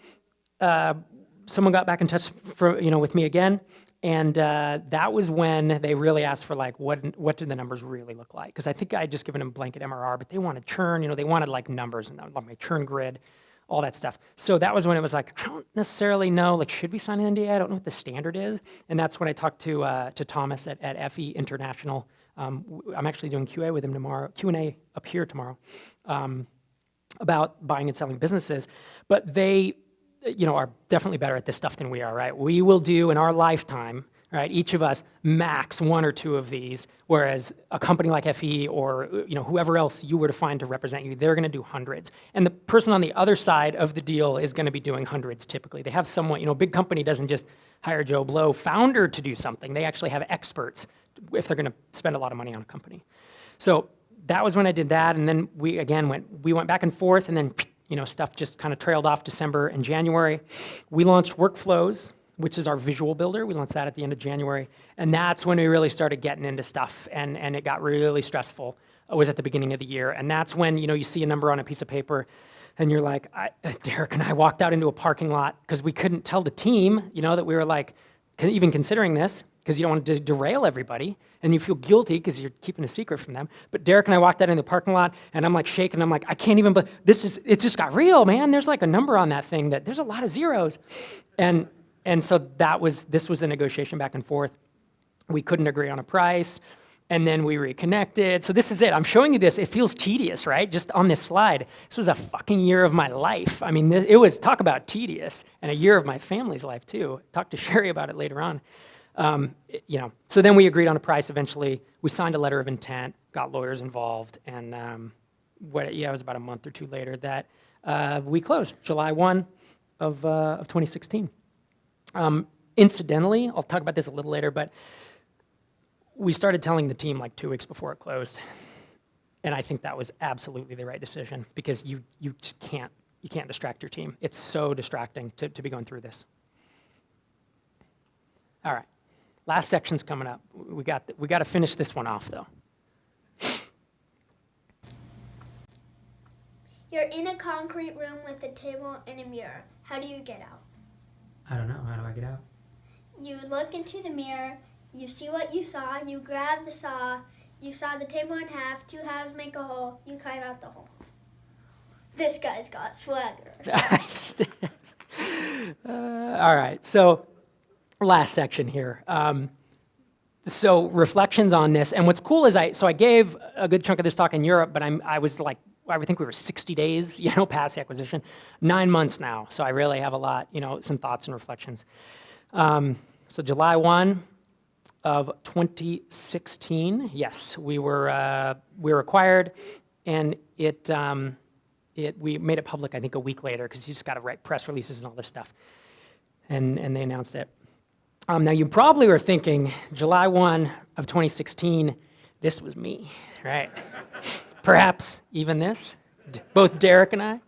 someone got back in touch with me again. And that was when they really asked for like, what did the numbers really look like? Because I think I had just given them blanket MRR, but they wanted churn, they wanted like numbers and like my churn grid, all that stuff. So that was when it was like, I don't necessarily know, like, should we sign an NDA? I don't know what the standard is. And that's when I talked to Thomas at FE International. I'm actually doing QA with him tomorrow, Q&A up here tomorrow, about buying and selling businesses. But they are definitely better at this stuff than we are, right? We will do in our lifetime, right, each of us max one or two of these, whereas a company like FE or whoever else you were to find to represent you, they're going to do hundreds. And the person on the other side of the deal is going to be doing hundreds typically. They have someone, a big company doesn't just hire Joe Blow, founder, to do something. They actually have experts if they're going to spend a lot of money on a company. So that was when I did that, and then we went back and forth, and then stuff just kind of trailed off December and January. We launched Workflows, which is our visual builder. We launched that at the end of January. And that's when we really started getting into stuff. And it got really stressful. It was at the beginning of the year. And that's when, you see a number on a piece of paper and you're like, Derek and I walked out into a parking lot because we couldn't tell the team, that we were like, even considering this, because you don't want to derail everybody, and you feel guilty because you're keeping a secret from them. But Derek and I walked out in the parking lot, and I'm like shaking. I'm like, I can't even, but it just got real, man. There's like a number on that thing that there's a lot of zeros. And so this was a negotiation back and forth. We couldn't agree on a price, and then we reconnected. So this is it. I'm showing you this. It feels tedious, right? Just on this slide. This was a fucking year of my life. I mean, it was, talk about tedious, and a year of my family's life too. Talk to Sherry about it later on. So then we agreed on a price eventually. We signed a letter of intent, got lawyers involved, and it was about a month or two later that we closed, July 1 of 2016. Incidentally, I'll talk about this a little later, but we started telling the team like 2 weeks before it closed, and I think that was absolutely the right decision, because you just can't distract your team. It's so distracting to be going through this. All right. Last section's coming up. We got to finish this one off, though. You're in a concrete room with a table and a mirror. How do you get out? I don't know. How do I get out? You look into the mirror. You see what you saw. You grab the saw. You saw the table in half. 2 halves make a hole. You climb out the hole. This guy's got swagger. All right. So last section here. So reflections on this, and what's cool is I gave a good chunk of this talk in Europe, but I was like, I think we were 60 days, past the acquisition, 9 months now. So I really have a lot, some thoughts and reflections. So July 1, of 2016. Yes, we were acquired, and we made it public, I think, a week later, because you just got to write press releases and all this stuff, and they announced it. Now, you probably were thinking, July 1 of 2016, this was me, right? Perhaps even this, both Derek and I.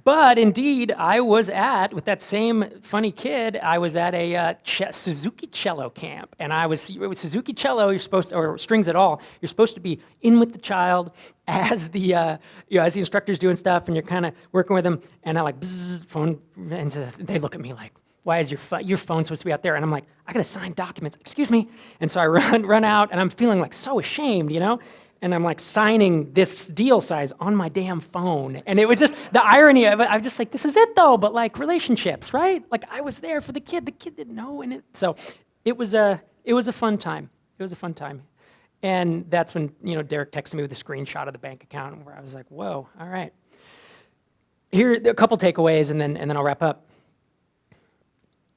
But indeed, I was with that same funny kid, I was at a Suzuki cello camp. And with Suzuki cello, you're supposed to, or strings at all, you're supposed to be in with the child as the instructor's doing stuff, and you're kind of working with them. And I like, bzz, phone, and they look at me like, why is your phone supposed to be out there? And I'm like, I got to sign documents, excuse me. And so I run out, and I'm feeling like so ashamed, And I'm like signing this deal size on my damn phone. And it was just the irony of it. I was just like, this is it though, but like relationships, right? Like I was there for the kid didn't know. So it was a fun time. It was a fun time. And that's when, Derek texted me with a screenshot of the bank account where I was like, whoa, all right. Here are a couple takeaways, and then I'll wrap up.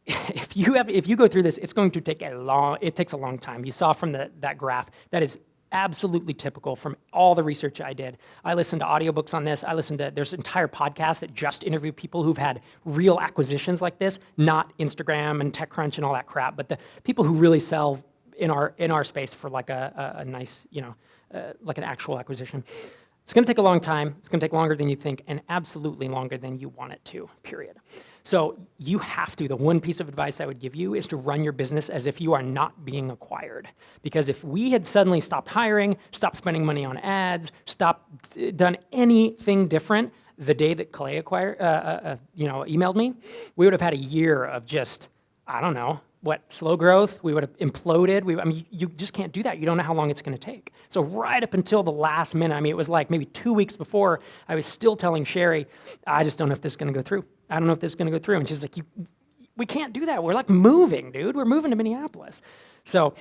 If you go through this, it's going to take it takes a long time. You saw from that graph, that is absolutely typical from all the research I did. I listened to audiobooks on this. There's entire podcasts that just interview people who've had real acquisitions like this, not Instagram and TechCrunch and all that crap, but the people who really sell in our space for like a nice, like an actual acquisition. It's going to take a long time. It's going to take longer than you think, and absolutely longer than you want it to, period. So you have to, the one piece of advice I would give you is to run your business as if you are not being acquired. Because if we had suddenly stopped hiring, stopped spending money on ads, done anything different the day that Clay emailed me, we would have had a year of just, I don't know, slow growth. We would have imploded. You just can't do that. You don't know how long it's going to take. So right up until the last minute, it was like maybe 2 weeks before, I was still telling Sherry, I just don't know if this is going to go through. I don't know if this is going to go through. And she's like, we can't do that. We're like moving, dude. We're moving to Minneapolis. So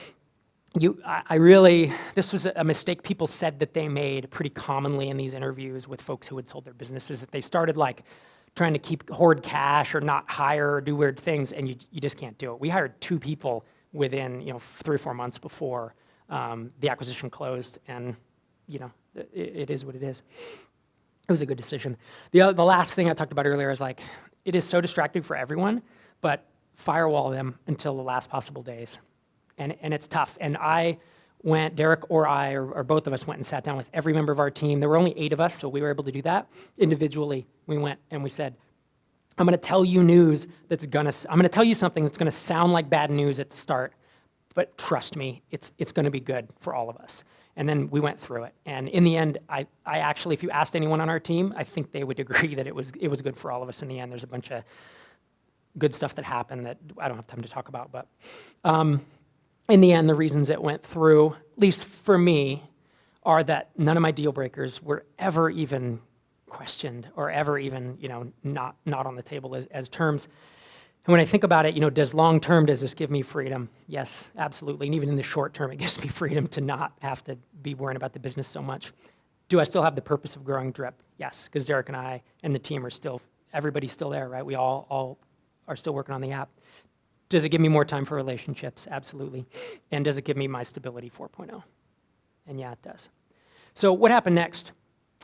this was a mistake people said that they made pretty commonly in these interviews with folks who had sold their businesses, that they started like trying to hoard cash or not hire or do weird things, and you just can't do it. We hired 2 people within 3 or 4 months before the acquisition closed, and it is what it is. It was a good decision. The last thing I talked about earlier is like, it is so distracting for everyone, but firewall them until the last possible days, and it's tough. And Derek or I, or both of us went and sat down with every member of our team. There were only 8 of us, so we were able to do that. Individually, we went and we said, I'm going to tell you I'm going to tell you something that's going to sound like bad news at the start, but trust me, it's going to be good for all of us. And then we went through it. And in the end, I actually, if you asked anyone on our team, I think they would agree that it was good for all of us in the end. There's a bunch of good stuff that happened that I don't have time to talk about, but in the end, the reasons it went through, at least for me, are that none of my deal breakers were ever even questioned or ever even, not on the table as terms. And when I think about it, does this give me freedom? Yes, absolutely. And even in the short term, it gives me freedom to not have to be worrying about the business so much. Do I still have the purpose of growing Drip? Yes, because Derek and I and the team everybody's still there, right? We all are still working on the app. Does it give me more time for relationships? Absolutely. And does it give me my stability 4.0? And yeah, it does. So what happened next?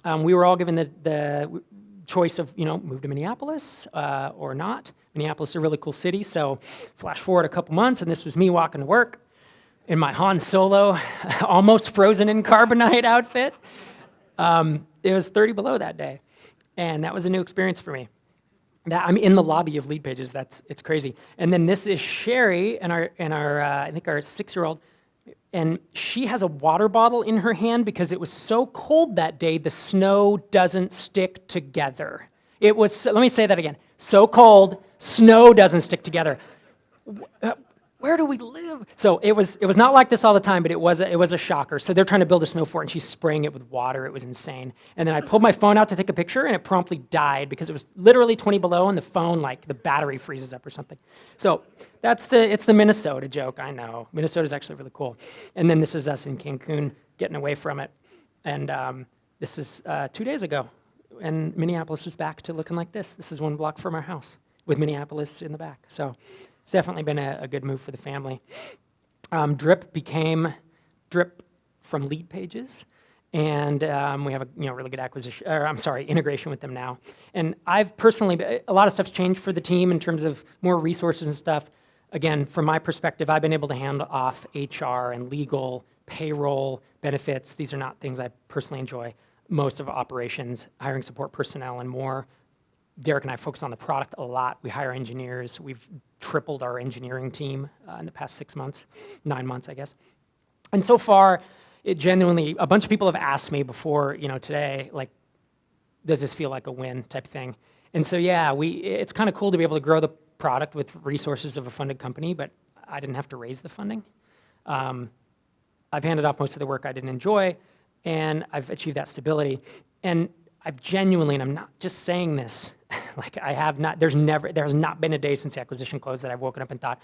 We were all given the choice of, move to Minneapolis or not. Minneapolis is a really cool city, so flash forward a couple months, and this was me walking to work in my Han Solo, almost frozen in carbonite outfit. It was 30 below that day, and that was a new experience for me. I'm in the lobby of Lead Pages. It's crazy. And then this is Sherry and our I think our 6-year-old, and she has a water bottle in her hand because it was so cold that day. The snow doesn't stick together. It was. Let me say that again. So cold, snow doesn't stick together. Where do we live? So it was not like this all the time, but it was a shocker. So they're trying to build a snow fort, and she's spraying it with water. It was insane. And then I pulled my phone out to take a picture, and it promptly died because it was literally 20 below, and the phone, like the battery freezes up or something. So it's the Minnesota joke, I know. Minnesota's actually really cool. And then this is us in Cancun getting away from it. And this is 2 days ago, and Minneapolis is back to looking like this. This is 1 block from our house with Minneapolis in the back. So it's definitely been a good move for the family. Drip became Drip from Lead Pages, and we have a really good integration with them now. And I've personally, a lot of stuff's changed for the team in terms of more resources and stuff. Again, from my perspective, I've been able to hand off HR and legal, payroll, benefits. These are not things I personally enjoy. Most of operations, hiring support personnel, and more. Derek and I focus on the product a lot. We hire engineers. We've tripled our engineering team in the past 9 months, I guess. And so far, it genuinely, a bunch of people have asked me before, today, like, does this feel like a win type thing? And so, yeah, it's kind of cool to be able to grow the product with resources of a funded company, but I didn't have to raise the funding. I've handed off most of the work I didn't enjoy, and I've achieved that stability. And I've genuinely, and I'm not just saying this, like there has not been a day since the acquisition closed that I've woken up and thought,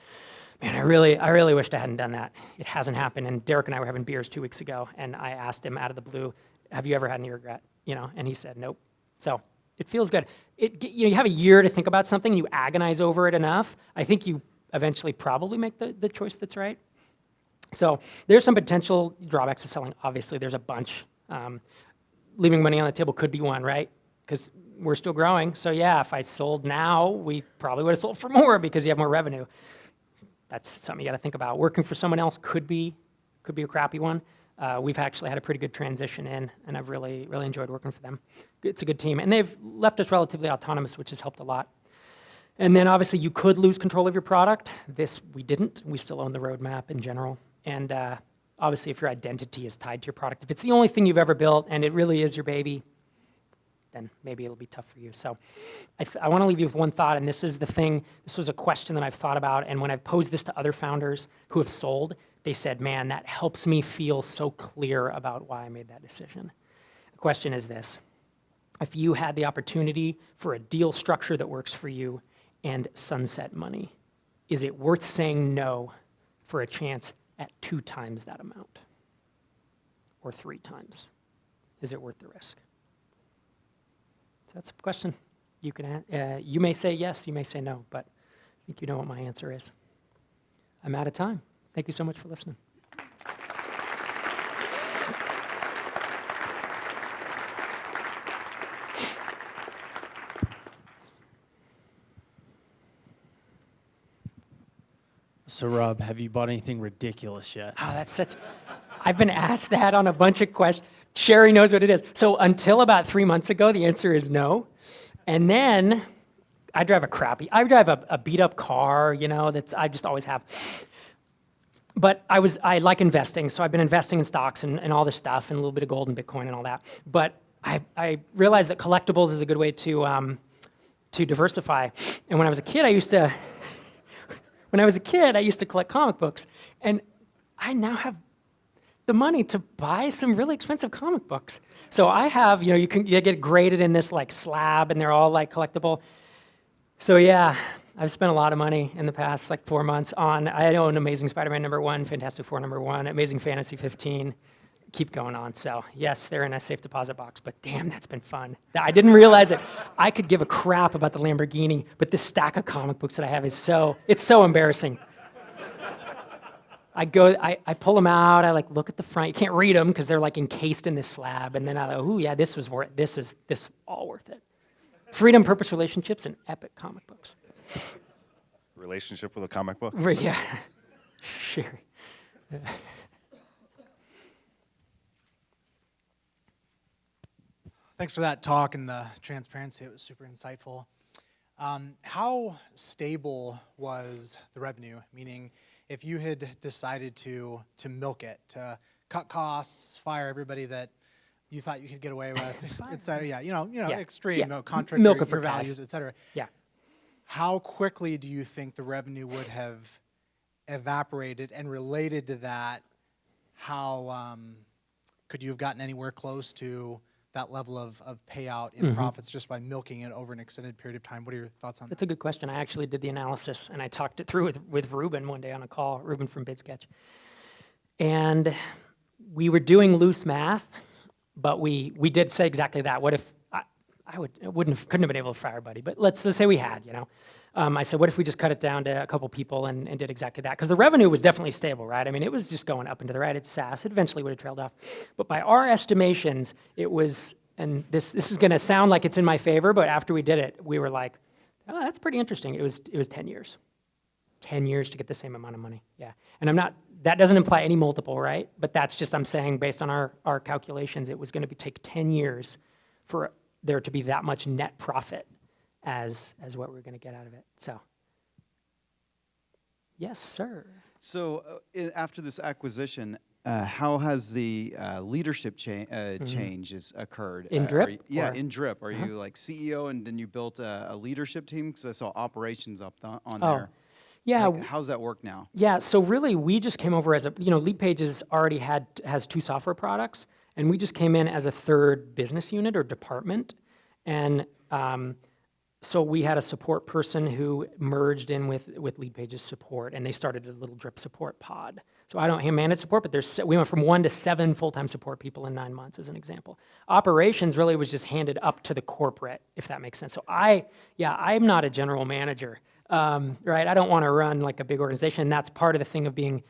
man, I really wished I hadn't done that. It hasn't happened. And Derek and I were having beers 2 weeks ago, and I asked him out of the blue, have you ever had any regret? And he said, nope. So it feels good. You have a year to think about something, you agonize over it enough, I think you eventually probably make the choice that's right. So there's some potential drawbacks to selling. Obviously, there's a bunch. Leaving money on the table could be one, right? Because we're still growing. So yeah, if I sold now, we probably would have sold for more because you have more revenue. That's something you got to think about. Working for someone else could be a crappy one. We've actually had a pretty good transition in, and I've really enjoyed working for them. It's a good team, and they've left us relatively autonomous, which has helped a lot. And then obviously you could lose control of your product. This we didn't. We still own the roadmap in general. And obviously, if your identity is tied to your product, if it's the only thing you've ever built and it really is your baby, then maybe it'll be tough for you. So I want to leave you with one thought, and this is the thing. This was a question that I've thought about, and when I've posed this to other founders who have sold, they said, man, that helps me feel so clear about why I made that decision. The question is this. If you had the opportunity for a deal structure that works for you and sunset money, is it worth saying no for a chance at 2 times that amount? Or 3 times? Is it worth the risk? So that's a question. You may say yes, you may say no, but I think you know what my answer is. I'm out of time. Thank you so much for listening. So Rob, have you bought anything ridiculous yet? Oh, I've been asked that on a bunch of questions. Sherry knows what it is. So until about 3 months ago, the answer is no. And then I drive a beat up car, I just always have. But I like investing, so I've been investing in stocks and all this stuff, and a little bit of gold and Bitcoin and all that. But I realized that collectibles is a good way to diversify. And when I was a kid, I used to collect comic books, and I now have the money to buy some really expensive comic books. So I have, you get graded in this like slab, and they're all like collectible. So yeah, I've spent a lot of money in the past 4 months I own Amazing Spider-Man #1, Fantastic Four #1, Amazing Fantasy 15. Keep going on. So yes, they're in a safe deposit box, but damn, that's been fun. I didn't realize it. I could give a crap about the Lamborghini, but this stack of comic books that I have it's so embarrassing. I pull them out, I look at the front. You can't read them because they're encased in this slab, and then I go, ooh, yeah, this is all worth it. Freedom, purpose, relationships, and epic comic books. Relationship with a comic book? Yeah, sure. Thanks for that talk and the transparency. It was super insightful. How stable was the revenue? Meaning, if you had decided to milk it, to cut costs, fire everybody that you thought you could get away with, et cetera, extreme, contrary to your values, et cetera. Yeah. How quickly do you think the revenue would have evaporated? And related to that, how could you have gotten anywhere close to that level of payout in profits just by milking it over an extended period of time? What are your thoughts on that? That's a good question. I actually did the analysis, and I talked it through with Ruben one day on a call, Ruben from BidSketch. And we were doing loose math, but we did say exactly that. What if couldn't have been able to fire everybody, but let's say we had, I said, what if we just cut it down to a couple people and did exactly that? Because the revenue was definitely stable, right? I mean, it was just going up and to the right. It's SaaS. It eventually would have trailed off. But by our estimations, it was, and this is going to sound like it's in my favor, but after we did it, we were like, oh, that's pretty interesting. It was 10 years. 10 years to get the same amount of money, yeah. And that doesn't imply any multiple, right? But that's just, I'm saying, based on our calculations, it was going to take 10 years for there to be that much net profit as what we're going to get out of it. So, yes, sir. So after this acquisition, how has the leadership changes occurred? In Drip, Yeah, or- in Drip. Are you like CEO and then you built a leadership team? Because I saw operations up on Oh, there. yeah. Like, how's that work now? Yeah, so really we just came over as LeadPages already has 2 software products, and we just came in as a third business unit or department. And so we had a support person who merged in with LeadPages support, and they started a little Drip support pod. So I don't manage support, but we went from 1 to 7 full-time support people in 9 months, as an example. Operations really was just handed up to the corporate, if that makes sense. So I'm not a general manager, right? I don't want to run like a big organization. And that's part of the thing of being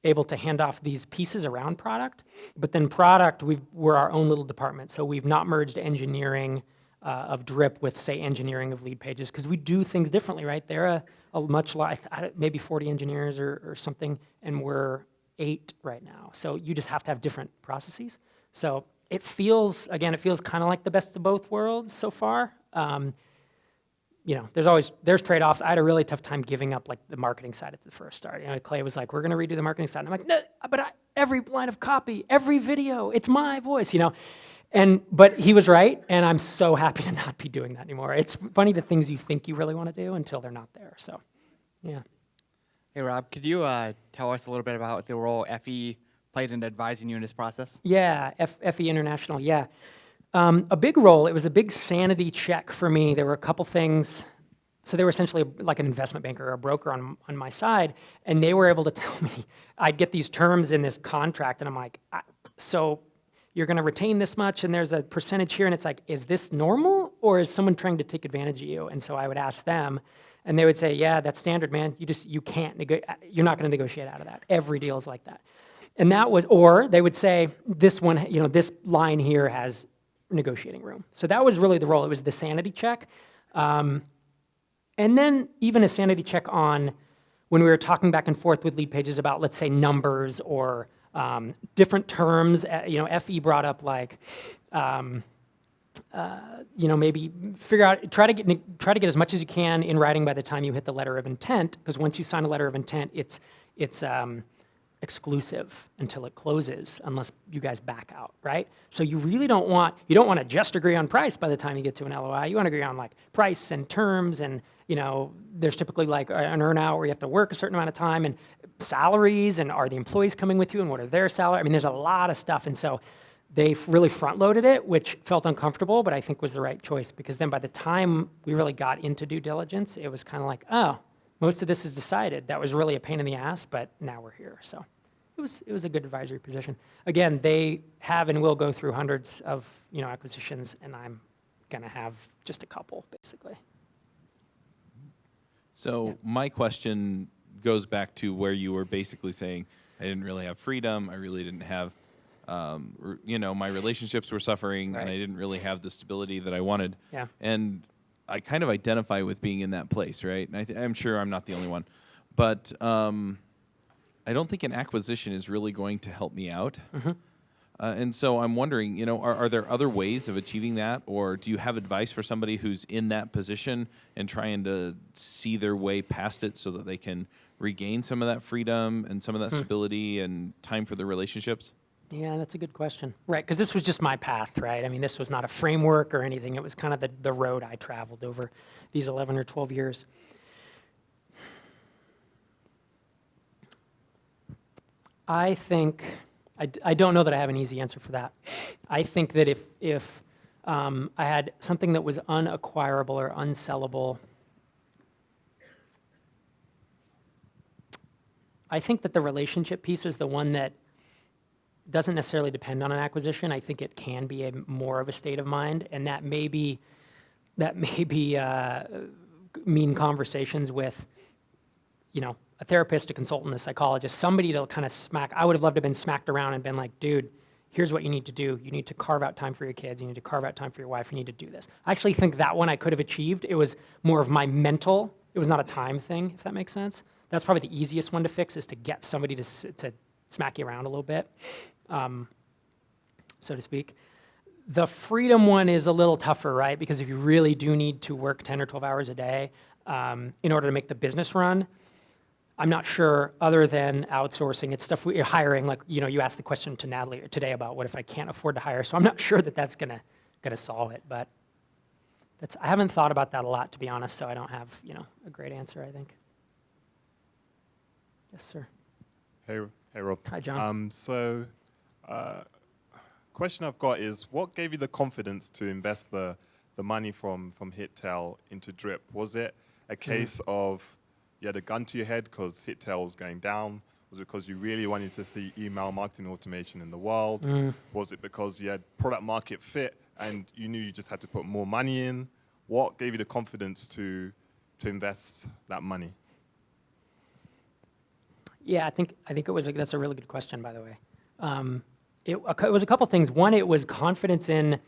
able to hand off these pieces around product. But then product, we're our own little department. So we've not merged engineering of Drip with, say, engineering of LeadPages, because we do things differently, right? They're a much maybe 40 engineers or something, and we're 8 right now. So you just have to have different processes. So it feels kind of like the best of both worlds so far. There's trade-offs. I had a really tough time giving up like the marketing side at the first start. Clay was like, we're going to redo the marketing side. And I'm like, no, but every line of copy, every video, it's my voice, But he was right, and I'm so happy to not be doing that anymore. It's funny the things you think you really want to do until they're not there. So, yeah. Hey, Rob, could you tell us a little bit about the role FE played in advising you in this process? Yeah, FE International, yeah. A big role, it was a big sanity check for me. There were a couple things. So they were essentially like an investment banker or a broker on my side, and they were able to tell me, I'd get these terms in this contract, and I'm like, so you're going to retain this much, and there's a percentage here, and it's like, is this normal, or is someone trying to take advantage of you? And so I would ask them, and they would say, yeah, that's standard, man. You're not going to negotiate out of that. Every deal is like that. And that was, or they would say, this one, this line here has negotiating room. So that was really the role. It was the sanity check. And then even a sanity check on when we were talking back and forth with LeadPages about, let's say, numbers or different terms. FE brought up like, maybe figure out, try to get as much as you can in writing by the time you hit the letter of intent, because once you sign a letter of intent, it's exclusive until it closes, unless you guys back out, right? So you really don't want to just agree on price by the time you get to an LOI. You want to agree on like price and terms, and there's typically like an earn-out where you have to work a certain amount of time, and salaries, and are the employees coming with you, and what are their salaries? I mean, there's a lot of stuff, and so they really front-loaded it, which felt uncomfortable, but I think was the right choice, because then by the time we really got into due diligence, it was kind of like, oh, most of this is decided. That was really a pain in the ass, but now we're here. So it was a good advisory position. Again, they have and will go through hundreds of acquisitions, and I'm going to have just a couple, basically. So my question goes back to where you were basically saying, I didn't really have freedom. I really didn't have, my relationships were suffering, Right. and I didn't really have the stability that I wanted. Yeah. And I kind of identify with being in that place, right? And I'm sure I'm not the only one. But I don't think an acquisition is really going to help me out. Mm-hmm. And so I'm wondering, are there other ways of achieving that? Or do you have advice for somebody who's in that position and trying to see their way past it so that they can regain some of that freedom and some of that stability and time for their relationships? Yeah, that's a good question. Right, because this was just my path, right? I mean, this was not a framework or anything. It was kind of the road I traveled over these 11 or 12 years. I think, I don't know that I have an easy answer for that. I think that if I had something that was unacquirable or unsellable, I think that the relationship piece is the one that doesn't necessarily depend on an acquisition. I think it can be more of a state of mind, and that may be mean conversations with, you know, a therapist, a consultant, a psychologist, somebody to kind of smack. I would have loved to have been smacked around and been like, dude, here's what you need to do. You need to carve out time for your kids. You need to carve out time for your wife. You need to do this. I actually think that one I could have achieved. It was more of my mental. It was not a time thing, if that makes sense. That's probably the easiest one to fix, is to get somebody to smack you around a little bit, so to speak. The freedom one is a little tougher, right? Because if you really do need to work 10 or 12 hours a day in order to make the business run, I'm not sure, other than outsourcing, it's stuff we're hiring. Like, you know, you asked the question to Natalie today about what if I can't afford to hire. So I'm not sure that that's gonna solve it. But I haven't thought about that a lot, to be honest. So I don't have, you know, a great answer, I think. Yes, sir. Hey Rob. Hi, John. Question I've got is, what gave you the confidence to invest the money from HitTail into Drip? Was it a case of you had a gun to your head because HitTail was going down? Was it because you really wanted to see email marketing automation in the world? Was it because you had product market fit and you knew you just had to put more money in? What gave you the confidence to invest that money? Yeah, I think it was that's a really good question, by the way. It was a couple things. One, it was confidence in.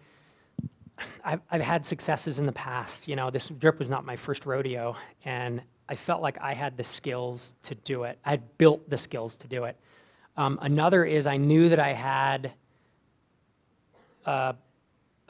I've had successes in the past. You know, this Drip was not my first rodeo, and I felt like I had the skills to do it. I had built the skills to do it. Another is I knew that I had a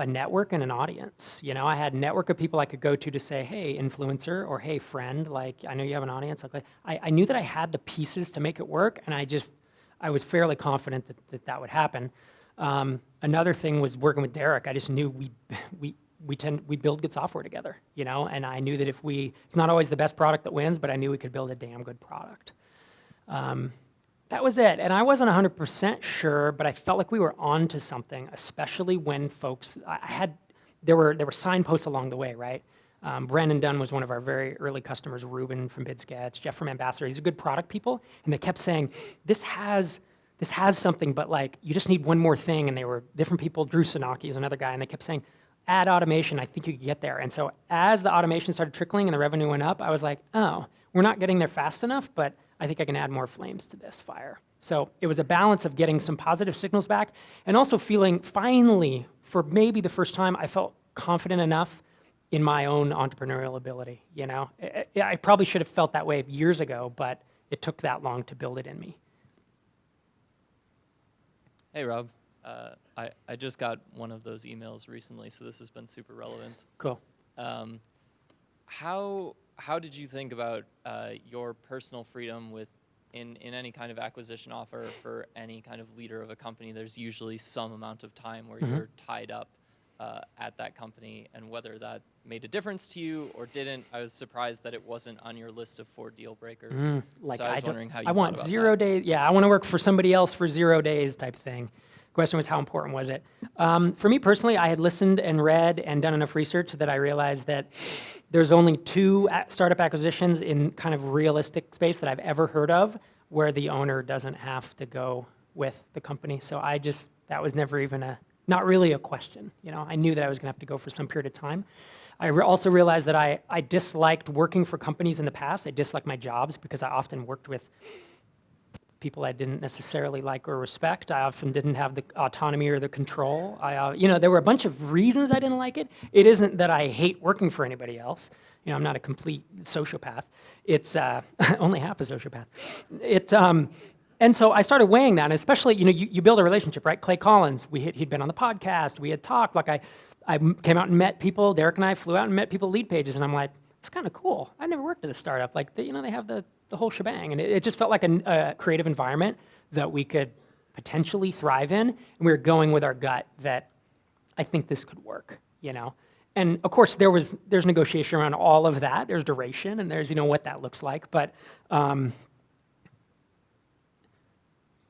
network and an audience. You know, I had a network of people I could go to say, hey, influencer, or hey, friend, like, I know you have an audience. Like, I knew that I had the pieces to make it work, and I was fairly confident that would happen. Another thing was working with Derek. I just knew we build good software together, you know, and I knew that it's not always the best product that wins, but I knew we could build a damn good product. That was it. And I wasn't 100% sure, but I felt like we were on to something, especially when folks, there were signposts along the way, right? Brandon Dunn was one of our very early customers, Ruben from BidSketch, Jeff from Ambassador. These are good product people. And they kept saying, this has something, but like, you just need one more thing. And they were different people. Drew Sanaki is another guy. And they kept saying, add automation. I think you could get there. And so as the automation started trickling and the revenue went up, I was like, oh, we're not getting there fast enough, but I think I can add more flames to this fire. So it was a balance of getting some positive signals back and also feeling finally, for maybe the first time, I felt confident enough in my own entrepreneurial ability, you know? I probably should have felt that way years ago, but it took that long to build it in me. Hey, Rob. I just got one of those emails recently, so this has been super relevant. Cool. How did you think about your personal freedom in any kind of acquisition offer for any kind of leader of a company? There's usually some amount of time where you're tied up at that company, and whether that made a difference to you or didn't. I was surprised that it wasn't on your list of 4 deal breakers. Like, so I was wondering how you I want thought about 0 that. days. Yeah, I want to work for somebody else for 0 days type thing. Question was, how important was it? For me personally, I had listened and read and done enough research that I realized that there's only 2 startup acquisitions in kind of realistic space that I've ever heard of where the owner doesn't have to go with the company. So that was never even not really a question. You know, I knew that I was going to have to go for some period of time. I also realized that I disliked working for companies in the past. I disliked my jobs because I often worked with people I didn't necessarily like or respect. I often didn't have the autonomy or the control. There were a bunch of reasons I didn't like it. It isn't that I hate working for anybody else. You know, I'm not a complete sociopath. It's only half a sociopath. And so I started weighing that, and especially, you know, you build a relationship, right? Clay Collins, he'd been on the podcast, we had talked, like I came out and met people, Derek and I flew out and met people at Lead Pages, and I'm like, it's kind of cool. I've never worked at a startup. Like, they have the whole shebang, and it just felt like a creative environment that we could potentially thrive in, and we were going with our gut that I think this could work, you know? And of course, there's negotiation around all of that. There's duration, and there's, you know, what that looks like, but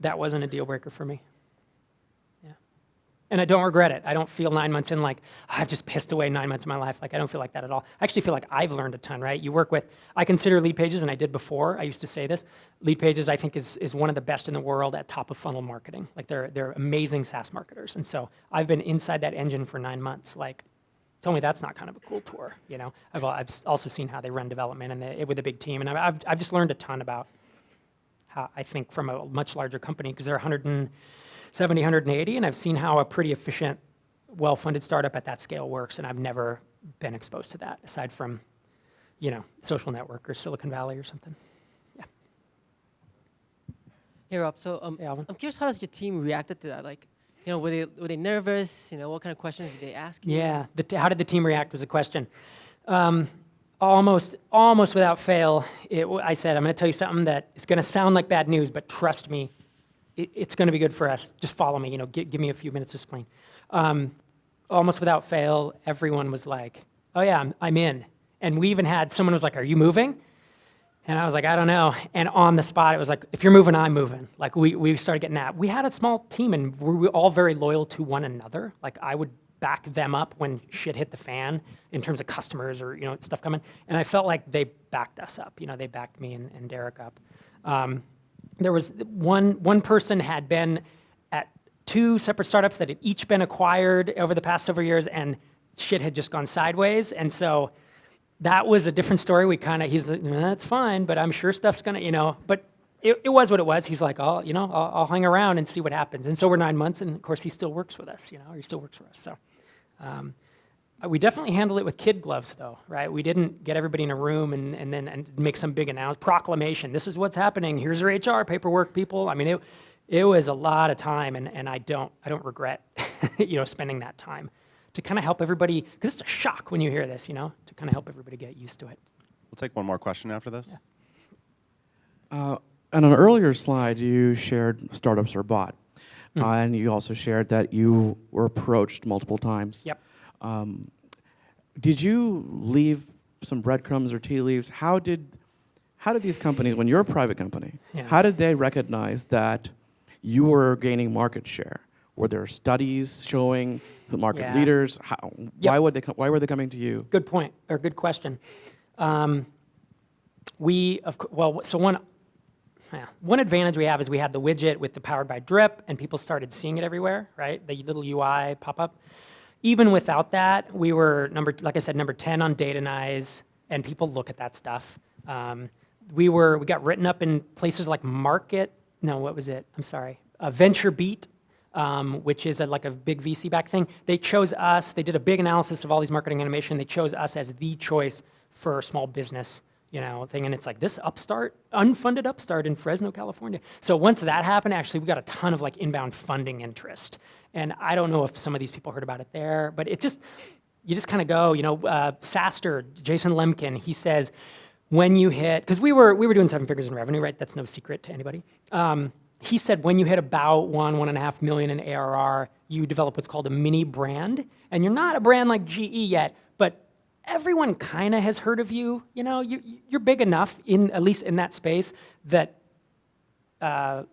that wasn't a deal breaker for me. Yeah. And I don't regret it. I don't feel 9 months in like, I've just pissed away 9 months of my life. Like, I don't feel like that at all. I actually feel like I've learned a ton, right? You work with, I consider Lead Pages, and I did before, I used to say this, Lead Pages I think is one of the best in the world at top of funnel marketing. Like, they're amazing SaaS marketers. And so I've been inside that engine for 9 months. Like, tell me that's not kind of a cool tour, you know? I've also seen how they run development and with a big team, and I've just learned a ton about how I think from a much larger company, because they're 170, 180, and I've seen how a pretty efficient, well-funded startup at that scale works, and I've never been exposed to that aside from, you know, Social Network or Silicon Valley or something. Yeah. Hey Rob, so Hey, Alvin. I'm curious, how does your team reacted to that? Like, you know, were they nervous? You know, what kind of questions did they ask you? Yeah, how did the team react was the question. Almost without fail, I said, I'm going to tell you something that is going to sound like bad news, but trust me, it's going to be good for us. Just follow me, you know, give me a few minutes to explain. Almost without fail, everyone was like, oh yeah, I'm in. And we even had, someone was like, are you moving? And I was like, I don't know. And on the spot, it was like, if you're moving, I'm moving. Like we started getting that. We had a small team and we were all very loyal to one another. Like I would back them up when shit hit the fan in terms of customers or, you know, stuff coming. And I felt like they backed us up. You know, they backed me and Derek up. There was one person had been at 2 separate startups that had each been acquired over the past several years, and shit had just gone sideways. And so that was a different story. He's like, that's fine, but I'm sure stuff's gonna, you know, but it was what it was. He's like, I'll hang around and see what happens. And so we're 9 months, and of course he still works with us, you know, or he still works for us. So we definitely handle it with kid gloves though, right? We didn't get everybody in a room and make some big proclamation. This is what's happening. Here's your HR paperwork, people. I mean, it was a lot of time, and I don't regret, you know, spending that time to kind of help everybody, because it's a shock when you hear this, you know, to kind of help everybody get used to it. We'll take one more question after this. Yeah. On an earlier slide, you shared startups are bought. And you also shared that you were approached multiple times. Yep. Did you leave some breadcrumbs or tea leaves? How did these companies, when you're a private company, Yeah. how did they recognize that you were gaining market share? Were there studies showing the market Yeah. leaders? Yep. Why were they coming to you? Good point, or good question. One advantage we have is we had the widget with the powered by drip, and people started seeing it everywhere, right? The little UI pop up. Even without that, we were like I said, number 10 on Datanyze, and people look at that stuff. We got written up in places like VentureBeat, which is like a big VC-backed thing. They chose us. They did a big analysis of all these marketing automation. They chose us as the choice for small business, you know, thing. And it's like this unfunded upstart in Fresno, California. So once that happened, actually, we got a ton of like inbound funding interest. And I don't know if some of these people heard about it there, but you just kind of go, you know, SaaSter, Jason Lemkin, he says, when you hit, because we were doing 7 figures in revenue, right? That's no secret to anybody. He said when you hit about 1.5 million in ARR, you develop what's called a mini brand. And you're not a brand like GE yet, but everyone kind of has heard of you. You know, you're big enough, at least in that space, that the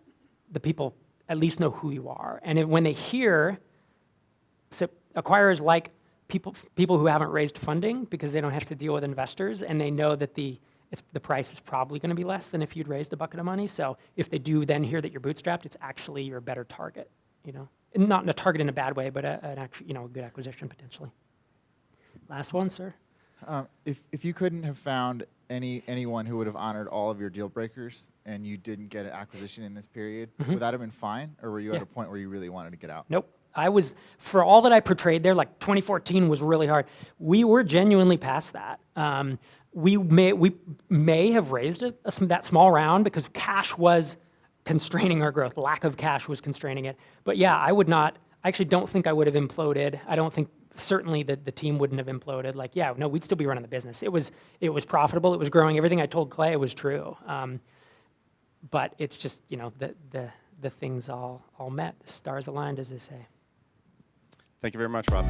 people at least know who you are. And when they hear, so acquirers like people who haven't raised funding because they don't have to deal with investors, and they know that the price is probably going to be less than if you'd raised a bucket of money. So if they do then hear that you're bootstrapped, it's actually you're a better target, you know. And not a target in a bad way, but a good acquisition potentially. Last one, sir. If you couldn't have found anyone who would have honored all of your deal breakers and you didn't get an acquisition in this period, would that have been fine? Or were you at a point where you really wanted to get out? Nope. I was, for all that I portrayed there, like 2014 was really hard. We were genuinely past that. We may have raised that small round because cash was constraining our growth. Lack of cash was constraining it. But yeah, I actually don't think I would have imploded. I don't think, certainly the team wouldn't have imploded. Like, yeah, no, we'd still be running the business. It was profitable, it was growing. Everything I told Clay was true. But it's just, you know, the things all met. The stars aligned, as they say. Thank you very much, Rob.